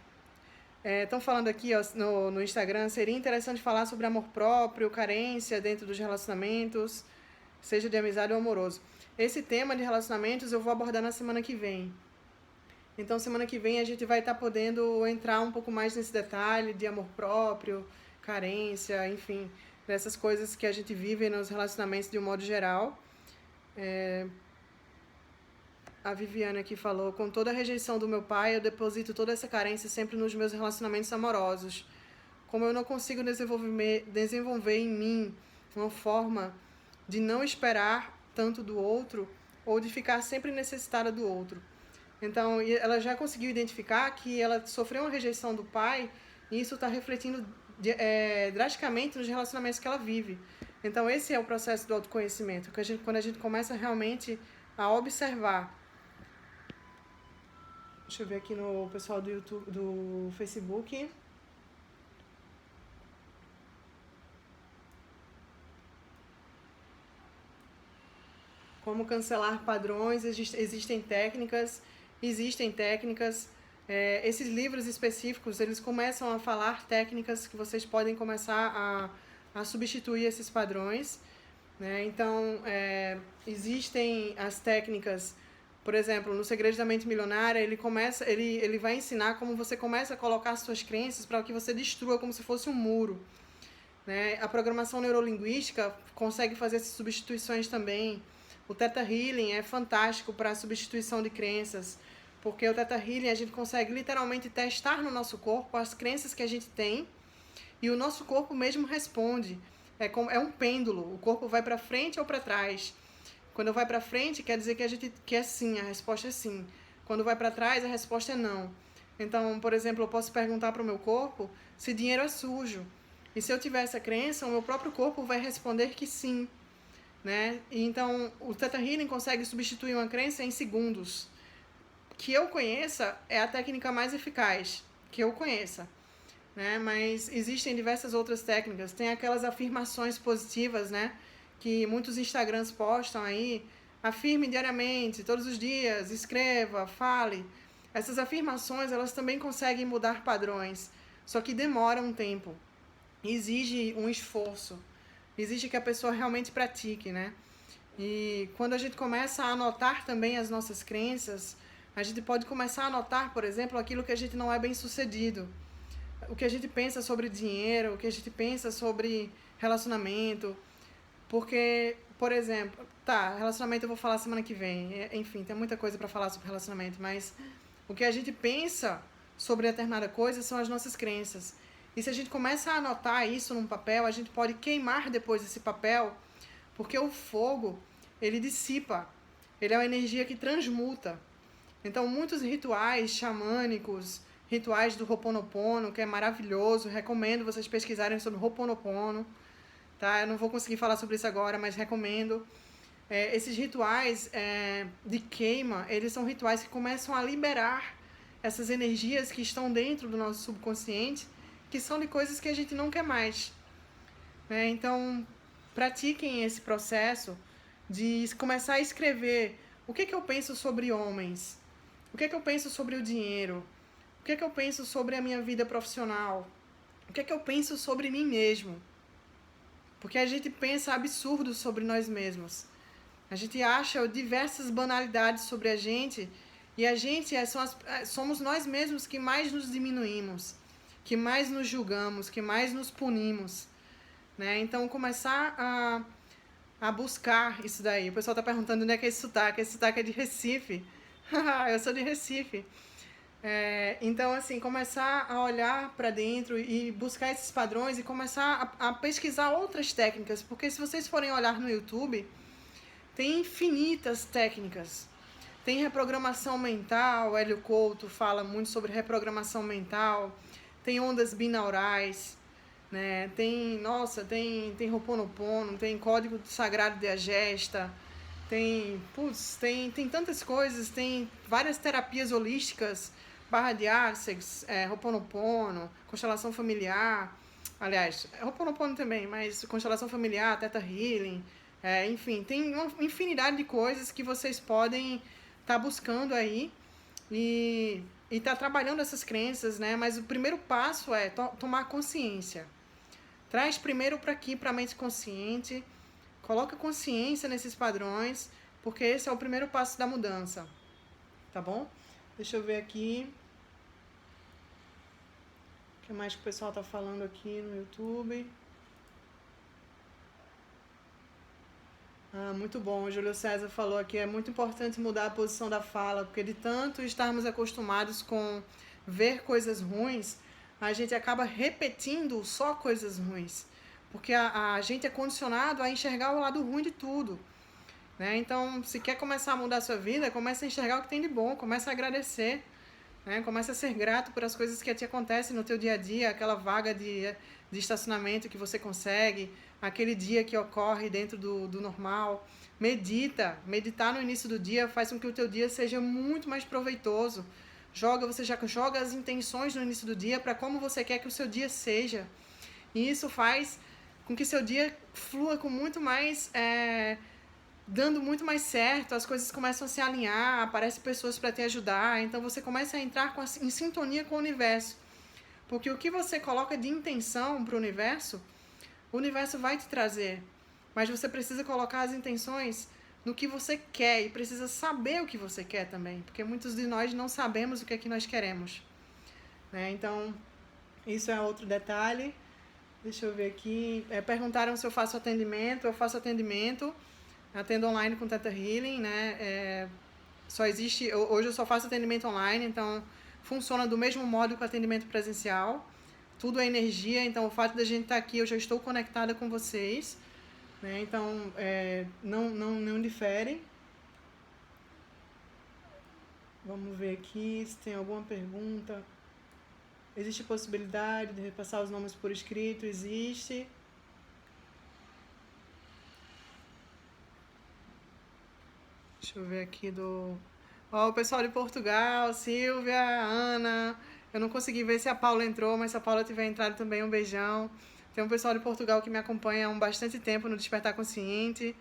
Estão falando aqui no Instagram, seria interessante falar sobre amor próprio, carência dentro dos relacionamentos, seja de amizade ou amoroso. Esse tema de relacionamentos eu vou abordar na semana que vem. Então, semana que vem a gente vai estar podendo entrar um pouco mais nesse detalhe de amor próprio, carência, enfim, dessas coisas que a gente vive nos relacionamentos de um modo geral. A Viviane aqui falou, com toda a rejeição do meu pai, eu deposito toda essa carência sempre nos meus relacionamentos amorosos. Como eu não consigo desenvolver em mim uma forma de não esperar tanto do outro ou de ficar sempre necessitada do outro. Então, ela já conseguiu identificar que ela sofreu uma rejeição do pai e isso está refletindo drasticamente nos relacionamentos que ela vive. Então, esse é o processo do autoconhecimento, que quando a gente começa realmente a observar. Deixa eu ver aqui no pessoal do YouTube, do Facebook. Como cancelar padrões, existem técnicas. Esses livros específicos, eles começam a falar técnicas que vocês podem começar a substituir esses padrões, né? Então, existem as técnicas, por exemplo, no Segredo da Mente Milionária, ele vai ensinar como você começa a colocar suas crenças para que você destrua como se fosse um muro, né? A programação neurolinguística consegue fazer essas substituições também. O Theta Healing é fantástico para a substituição de crenças, porque o Theta Healing a gente consegue literalmente testar no nosso corpo as crenças que a gente tem e o nosso corpo mesmo responde. É um pêndulo, o corpo vai para frente ou para trás. Quando vai para frente, quer dizer que a gente quer sim, a resposta é sim. Quando vai para trás, a resposta é não. Então, por exemplo, eu posso perguntar para o meu corpo se dinheiro é sujo. E se eu tiver essa crença, o meu próprio corpo vai responder que sim, né? E então, o Theta Healing consegue substituir uma crença em segundos. Que eu conheça, é a técnica mais eficaz, que eu conheça, né? Mas existem diversas outras técnicas. Tem aquelas afirmações positivas, né? Que muitos Instagrams postam aí. Afirme diariamente, todos os dias, escreva, fale. Essas afirmações, elas também conseguem mudar padrões, só que demora um tempo. Exige um esforço. Exige que a pessoa realmente pratique, né? E quando a gente começa a anotar também as nossas crenças, a gente pode começar a anotar, por exemplo, aquilo que a gente não é bem sucedido. O que a gente pensa sobre dinheiro, o que a gente pensa sobre relacionamento. Porque, por exemplo, relacionamento eu vou falar semana que vem. Enfim, tem muita coisa para falar sobre relacionamento, mas o que a gente pensa sobre determinada coisa são as nossas crenças. E se a gente começa a anotar isso num papel, a gente pode queimar depois esse papel, porque o fogo, ele dissipa. Ele é uma energia que transmuta. Então, muitos rituais xamânicos, rituais do Ho'oponopono, que é maravilhoso, recomendo vocês pesquisarem sobre o Ho'oponopono, tá? Eu não vou conseguir falar sobre isso agora, mas recomendo. Esses rituais de queima, eles são rituais que começam a liberar essas energias que estão dentro do nosso subconsciente, que são de coisas que a gente não quer mais, né? Então, pratiquem esse processo de começar a escrever o que eu penso sobre homens, o que eu penso sobre o dinheiro, o que eu penso sobre a minha vida profissional, o que eu penso sobre mim mesmo. Porque a gente pensa absurdos sobre nós mesmos. A gente acha diversas banalidades sobre a gente e a gente somos nós mesmos que mais nos diminuímos, que mais nos julgamos, que mais nos punimos, né? Então, começar a buscar isso daí. O pessoal está perguntando onde é que é esse sotaque. Esse sotaque é de Recife. Eu sou de Recife. Então, assim, começar a olhar para dentro e buscar esses padrões e começar a pesquisar outras técnicas. Porque se vocês forem olhar no YouTube, tem infinitas técnicas. Tem reprogramação mental, Hélio Couto fala muito sobre reprogramação mental. Tem ondas binaurais, né? Tem Ho'oponopono, tem código sagrado de Agesta, tem tantas coisas, tem várias terapias holísticas, barra de Access, Ho'oponopono, constelação familiar, aliás, Ho'oponopono também, mas constelação familiar, Theta Healing, enfim, tem uma infinidade de coisas que vocês podem estar buscando aí e tá trabalhando essas crenças, né? Mas o primeiro passo é tomar consciência. Traz primeiro para aqui, para a mente consciente. Coloca consciência nesses padrões, porque esse é o primeiro passo da mudança. Tá bom? Deixa eu ver aqui. O que mais que o pessoal tá falando aqui no YouTube? Muito bom. O Júlio César falou aqui, é muito importante mudar a posição da fala, porque de tanto estarmos acostumados com ver coisas ruins, a gente acaba repetindo só coisas ruins. porque a gente é condicionado a enxergar o lado ruim de tudo, né? Então, se quer começar a mudar a sua vida, comece a enxergar o que tem de bom, comece a agradecer, né? Comece a ser grato por as coisas que te acontecem no teu dia a dia, aquela vaga de estacionamento que você consegue, aquele dia que ocorre dentro do normal. Meditar no início do dia faz com que o teu dia seja muito mais proveitoso. Você já joga as intenções no início do dia para como você quer que o seu dia seja. E isso faz com que seu dia flua com muito mais, dando muito mais certo, as coisas começam a se alinhar, aparecem pessoas para te ajudar, então você começa a entrar em sintonia com o universo. Porque o que você coloca de intenção para o universo vai te trazer. Mas você precisa colocar as intenções no que você quer e precisa saber o que você quer também, porque muitos de nós não sabemos o que é que nós queremos, né? Então, isso é outro detalhe. Deixa eu ver aqui. Perguntaram se eu faço atendimento. Eu faço atendimento, atendo online com Theta Healing, né? Hoje eu só faço atendimento online, então funciona do mesmo modo que o atendimento presencial. Tudo é energia, então o fato de a gente estar aqui, eu já estou conectada com vocês, né? Então, não difere. Vamos ver aqui se tem alguma pergunta. Existe possibilidade de repassar os nomes por escrito? Existe. Deixa eu ver aqui o pessoal de Portugal, Silvia, Ana. Eu não consegui ver se a Paula entrou, mas se a Paula tiver entrado também, um beijão. Tem um pessoal de Portugal que me acompanha há bastante tempo no Despertar Consciente.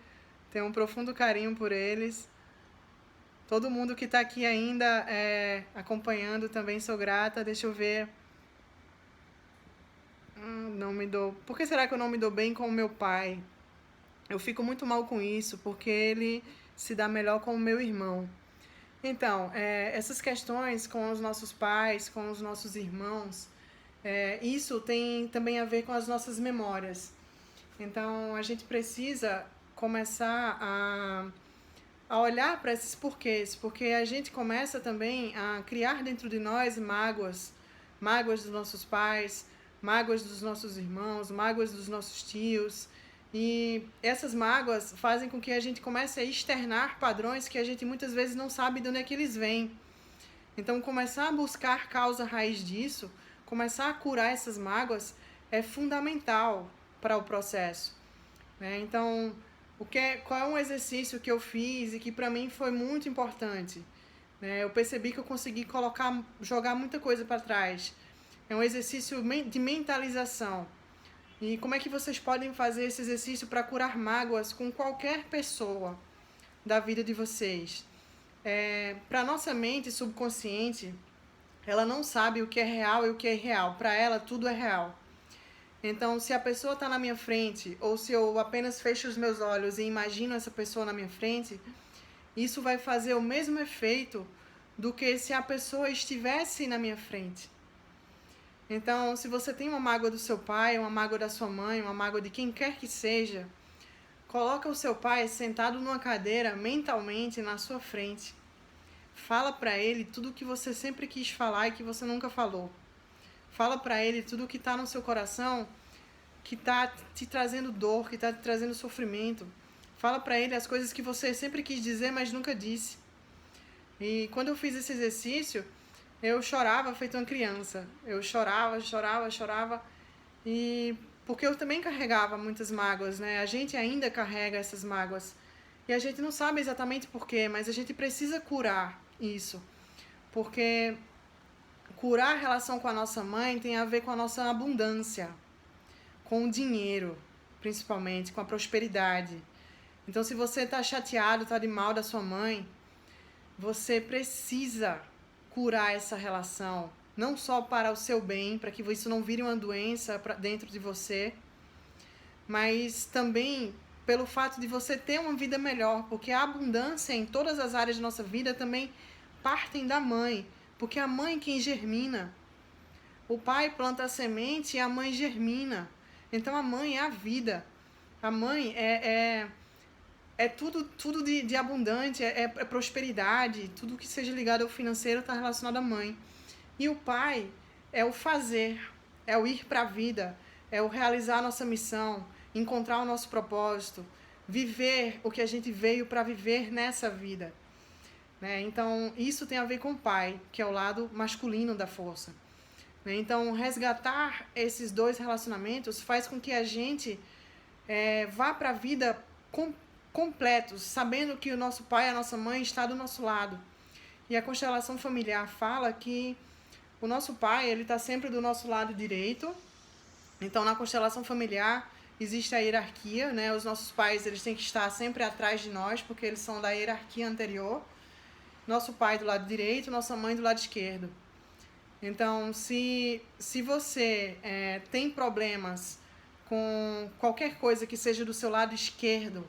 Tenho um profundo carinho por eles. Todo mundo que está aqui ainda acompanhando também sou grata. Deixa eu ver. Não me dou. Por que será que eu não me dou bem com o meu pai? Eu fico muito mal com isso, porque ele se dá melhor com o meu irmão. Então, essas questões com os nossos pais, com os nossos irmãos, isso tem também a ver com as nossas memórias. Então, a gente precisa começar a olhar para esses porquês, porque a gente começa também a criar dentro de nós mágoas dos nossos pais, mágoas dos nossos irmãos, mágoas dos nossos tios. E essas mágoas fazem com que a gente comece a externar padrões que a gente muitas vezes não sabe de onde é que eles vêm. Então, começar a buscar causa raiz disso, começar a curar essas mágoas é fundamental para o processo, né? Então, qual é um exercício que eu fiz e que para mim foi muito importante, né? Eu percebi que eu consegui jogar muita coisa para trás. É um exercício de mentalização. E como é que vocês podem fazer esse exercício para curar mágoas com qualquer pessoa da vida de vocês? Para nossa mente subconsciente, ela não sabe o que é real e o que é irreal. Para ela, tudo é real. Então, se a pessoa está na minha frente, ou se eu apenas fecho os meus olhos e imagino essa pessoa na minha frente, isso vai fazer o mesmo efeito do que se a pessoa estivesse na minha frente. Então, se você tem uma mágoa do seu pai, uma mágoa da sua mãe, uma mágoa de quem quer que seja, coloca o seu pai sentado numa cadeira mentalmente na sua frente. Fala para ele tudo o que você sempre quis falar e que você nunca falou. Fala para ele tudo o que está no seu coração, que está te trazendo dor, que está te trazendo sofrimento. Fala para ele as coisas que você sempre quis dizer, mas nunca disse. E quando eu fiz esse exercício, eu chorava feito uma criança. Eu chorava. E porque eu também carregava muitas mágoas, né? A gente ainda carrega essas mágoas. E a gente não sabe exatamente porquê, mas a gente precisa curar isso. Porque curar a relação com a nossa mãe tem a ver com a nossa abundância, com o dinheiro, principalmente, com a prosperidade. Então, se você está chateado, está de mal da sua mãe, você precisa curar essa relação, não só para o seu bem, para que isso não vire uma doença dentro de você, mas também pelo fato de você ter uma vida melhor, porque a abundância em todas as áreas da nossa vida também partem da mãe, porque a mãe é quem germina. O pai planta a semente e a mãe germina. Então a mãe é a vida. A mãe é tudo de abundante, é prosperidade, tudo que seja ligado ao financeiro está relacionado à mãe. E o pai é o fazer, é o ir para a vida, é o realizar a nossa missão, encontrar o nosso propósito, viver o que a gente veio para viver nessa vida. Né? Então, isso tem a ver com o pai, que é o lado masculino da força. Né? Então, resgatar esses dois relacionamentos faz com que a gente vá para a vida completos, sabendo que o nosso pai e a nossa mãe estão do nosso lado. E a constelação familiar fala que o nosso pai ele está sempre do nosso lado direito. Então, na constelação familiar, existe a hierarquia, né? Os nossos pais eles têm que estar sempre atrás de nós, porque eles são da hierarquia anterior. Nosso pai do lado direito, nossa mãe do lado esquerdo. Então, se você tem problemas com qualquer coisa que seja do seu lado esquerdo,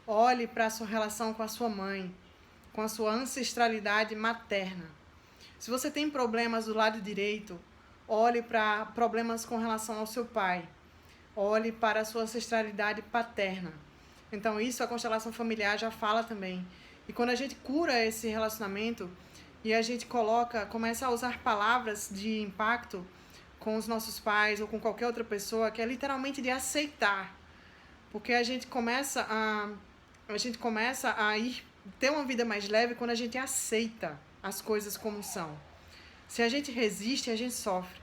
olhe para a sua relação com a sua mãe, com a sua ancestralidade materna. Se você tem problemas do lado direito, olhe para problemas com relação ao seu pai. Olhe para a sua ancestralidade paterna. Então, isso a constelação familiar já fala também. E quando a gente cura esse relacionamento e a gente começa a usar palavras de impacto com os nossos pais ou com qualquer outra pessoa, que é literalmente de aceitar. Porque a gente começa a ter uma vida mais leve quando a gente aceita as coisas como são. Se a gente resiste, a gente sofre.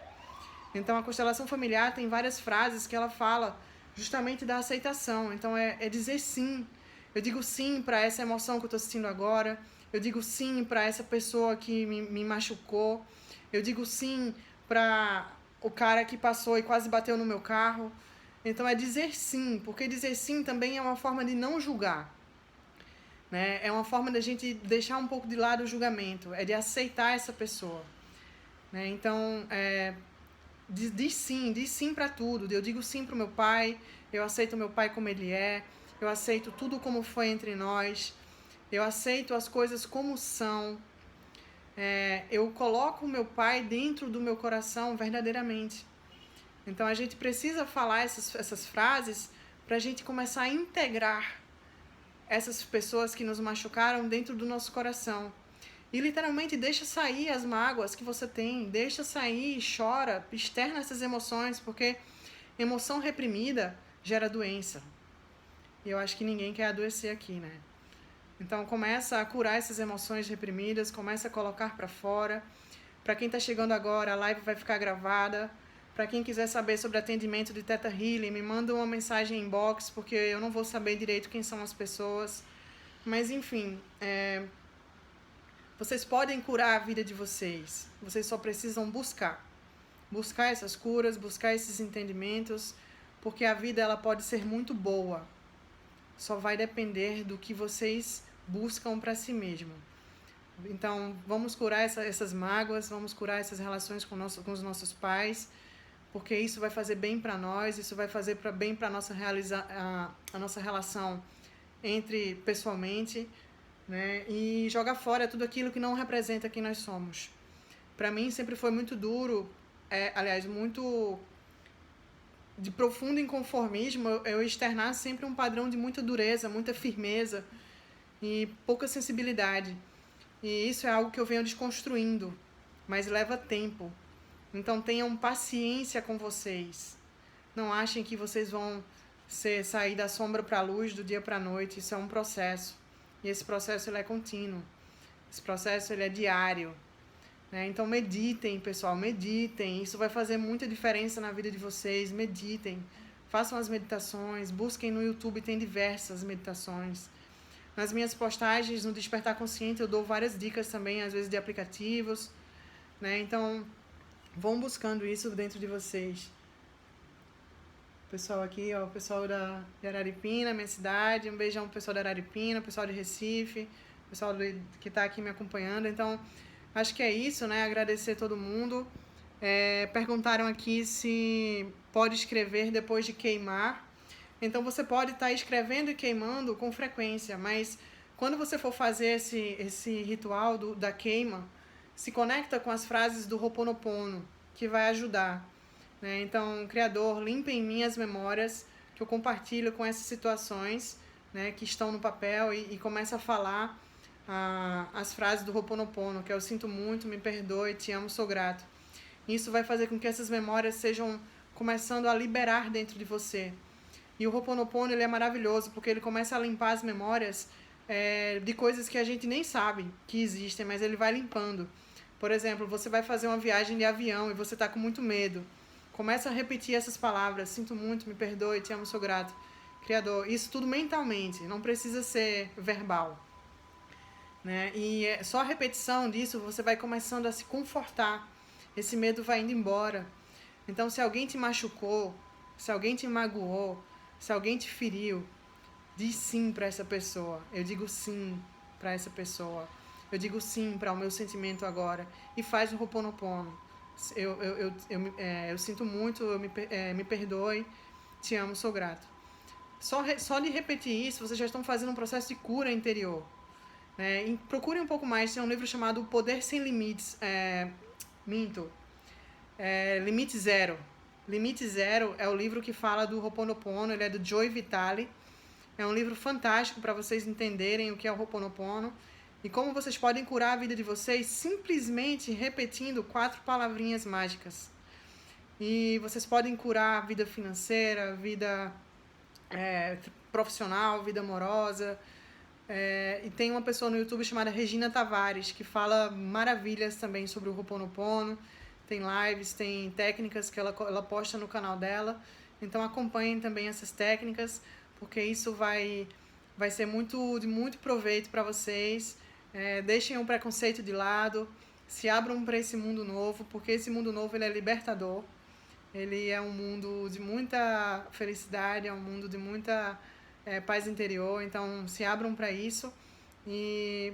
Então, a constelação familiar tem várias frases que ela fala justamente da aceitação. Então, é dizer sim. Eu digo sim para essa emoção que eu estou sentindo agora. Eu digo sim para essa pessoa que me machucou. Eu digo sim para o cara que passou e quase bateu no meu carro. Então, é dizer sim, porque dizer sim também é uma forma de não julgar. Né? É uma forma da gente deixar um pouco de lado o julgamento. É de aceitar essa pessoa. Né? Então, diz sim para tudo. Eu digo sim para o meu pai, eu aceito o meu pai como ele é, eu aceito tudo como foi entre nós, eu aceito as coisas como são, eu coloco o meu pai dentro do meu coração verdadeiramente. Então a gente precisa falar essas frases para a gente começar a integrar essas pessoas que nos machucaram dentro do nosso coração. E literalmente deixa sair as mágoas que você tem, deixa sair, chora, externa essas emoções, porque emoção reprimida gera doença. E eu acho que ninguém quer adoecer aqui, né? Então começa a curar essas emoções reprimidas, começa a colocar para fora. Para quem está chegando agora, a live vai ficar gravada. Para quem quiser saber sobre atendimento de Theta Healing, me manda uma mensagem em inbox, porque eu não vou saber direito quem são as pessoas. Mas enfim, vocês podem curar a vida de vocês. Vocês só precisam buscar. Buscar essas curas, buscar esses entendimentos, porque a vida ela pode ser muito boa. Só vai depender do que vocês buscam para si mesmo. Então, vamos curar essas mágoas, vamos curar essas relações com os nossos pais, porque isso vai fazer bem para nós, isso vai fazer bem para a nossa relação entre pessoalmente, né? E jogar fora tudo aquilo que não representa quem nós somos. Para mim sempre foi muito duro, aliás, muito de profundo inconformismo, eu externar sempre um padrão de muita dureza, muita firmeza e pouca sensibilidade. E isso é algo que eu venho desconstruindo, mas leva tempo. Então tenham paciência com vocês. Não achem que vocês vão sair da sombra para a luz, do dia para a noite. Isso é um processo. E esse processo ele é contínuo. Esse processo ele é diário. Né? Então meditem, pessoal, meditem. Isso vai fazer muita diferença na vida de vocês. Meditem. Façam as meditações. Busquem no YouTube, tem diversas meditações. Nas minhas postagens no Despertar Consciente eu dou várias dicas também, às vezes de aplicativos. Né? Então vão buscando isso dentro de vocês. Pessoal aqui, ó, o pessoal de Araripina, minha cidade, um beijão pro pessoal de Araripina, pessoal de Recife, pessoal que está aqui me acompanhando. Então, acho que é isso, né? Agradecer todo mundo. Perguntaram aqui se pode escrever depois de queimar. Então, você pode estar escrevendo e queimando com frequência, mas quando você for fazer esse ritual da queima, se conecta com as frases do Ho'oponopono, que vai ajudar. Né? Então, Criador, limpa em mim as memórias que eu compartilho com essas situações, né, que estão no papel e começa a falar as frases do Ho'oponopono, que é eu sinto muito, me perdoe, te amo, sou grato. Isso vai fazer com que essas memórias sejam começando a liberar dentro de você. E o Ho'oponopono, ele é maravilhoso, porque ele começa a limpar as memórias de coisas que a gente nem sabe que existem, mas ele vai limpando. Por exemplo, você vai fazer uma viagem de avião e você está com muito medo. Começa a repetir essas palavras: sinto muito, me perdoe, te amo, sou grato, Criador. Isso tudo mentalmente, não precisa ser verbal, né? E só a repetição disso, você vai começando a se confortar. Esse medo vai indo embora. Então, se alguém te machucou, se alguém te magoou, se alguém te feriu, diz sim para essa pessoa. Eu digo sim para essa pessoa. Eu digo sim para o meu sentimento agora. E faz o Ho'oponopono. Eu sinto muito, me perdoe, te amo, sou grato. Só de repetir isso, vocês já estão fazendo um processo de cura interior. E procurem um pouco mais. Tem um livro chamado O Poder Sem Limites. Limite Zero. Limite Zero é o livro que fala do Ho'oponopono. Ele é do Joe Vitale. É um livro fantástico para vocês entenderem o que é o Ho'oponopono e como vocês podem curar a vida de vocês simplesmente repetindo 4 palavrinhas mágicas. E vocês podem curar a vida financeira, vida profissional, vida amorosa. E tem uma pessoa no YouTube chamada Regina Tavares, que fala maravilhas também sobre o Ho'oponopono. Tem lives, tem técnicas que ela posta no canal dela. Então acompanhem também essas técnicas, porque isso vai ser de muito proveito para vocês. Deixem o preconceito de lado, se abram para esse mundo novo, porque esse mundo novo ele é libertador. Ele é um mundo de muita felicidade, é um mundo de muita paz interior. Então se abram para isso e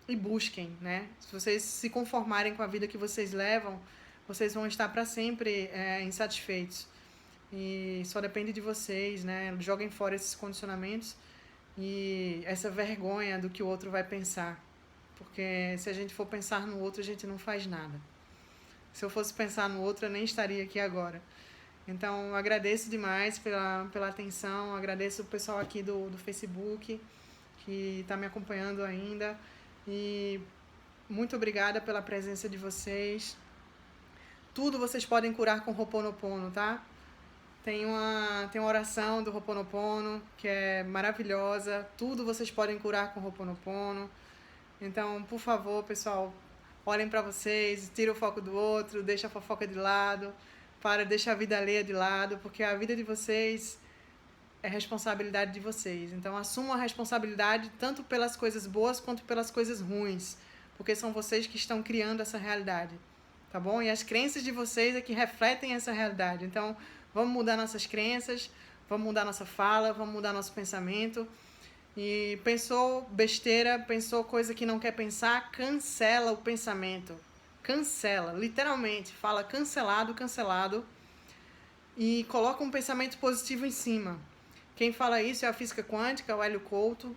busquem, né? Se vocês se conformarem com a vida que vocês levam, vocês vão estar para sempre insatisfeitos. E só depende de vocês, né? Joguem fora esses condicionamentos e essa vergonha do que o outro vai pensar. Porque se a gente for pensar no outro, a gente não faz nada. Se eu fosse pensar no outro, eu nem estaria aqui agora. Então, agradeço demais pela atenção, agradeço o pessoal aqui do Facebook que está me acompanhando ainda. E muito obrigada pela presença de vocês. Tudo vocês podem curar com Ho'oponopono, tá? Tem uma oração do Ho'oponopono que é maravilhosa. Tudo vocês podem curar com Ho'oponopono. Então, por favor, pessoal, olhem para vocês, tirem o foco do outro, deixa a fofoca de lado, deixa a vida alheia de lado, porque a vida de vocês é responsabilidade de vocês. Então, assumam a responsabilidade tanto pelas coisas boas quanto pelas coisas ruins, porque são vocês que estão criando essa realidade, tá bom? E as crenças de vocês é que refletem essa realidade. Então, vamos mudar nossas crenças, vamos mudar nossa fala, vamos mudar nosso pensamento. E pensou besteira, pensou coisa que não quer pensar, cancela o pensamento. Cancela, literalmente. Fala cancelado, cancelado. E coloca um pensamento positivo em cima. Quem fala isso é a física quântica, o Hélio Couto.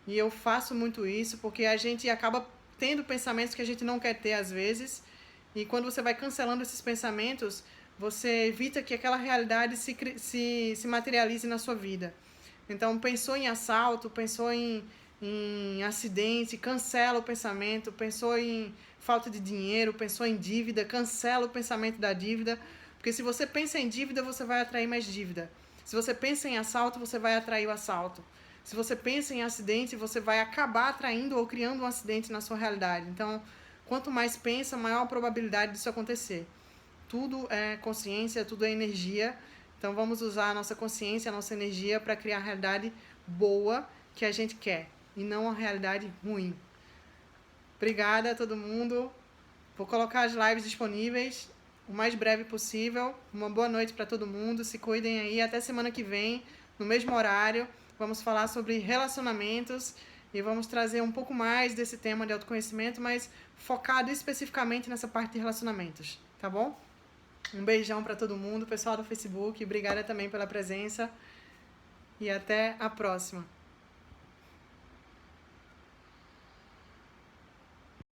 E eu faço muito isso porque a gente acaba tendo pensamentos que a gente não quer ter às vezes. E quando você vai cancelando esses pensamentos, você evita que aquela realidade se materialize na sua vida. Então, pensou em assalto, pensou em acidente, cancela o pensamento. Pensou em falta de dinheiro, pensou em dívida, cancela o pensamento da dívida. Porque se você pensa em dívida, você vai atrair mais dívida. Se você pensa em assalto, você vai atrair o assalto. Se você pensa em acidente, você vai acabar atraindo ou criando um acidente na sua realidade. Então, quanto mais pensa, maior a probabilidade disso acontecer. Tudo é consciência, tudo é energia. Então, vamos usar a nossa consciência, a nossa energia para criar a realidade boa que a gente quer e não a realidade ruim. Obrigada a todo mundo. Vou colocar as lives disponíveis o mais breve possível. Uma boa noite para todo mundo. Se cuidem aí. Até semana que vem, no mesmo horário. Vamos falar sobre relacionamentos e vamos trazer um pouco mais desse tema de autoconhecimento, mas focado especificamente nessa parte de relacionamentos. Tá bom? Um beijão para todo mundo, pessoal do Facebook. Obrigada também pela presença. E até a próxima.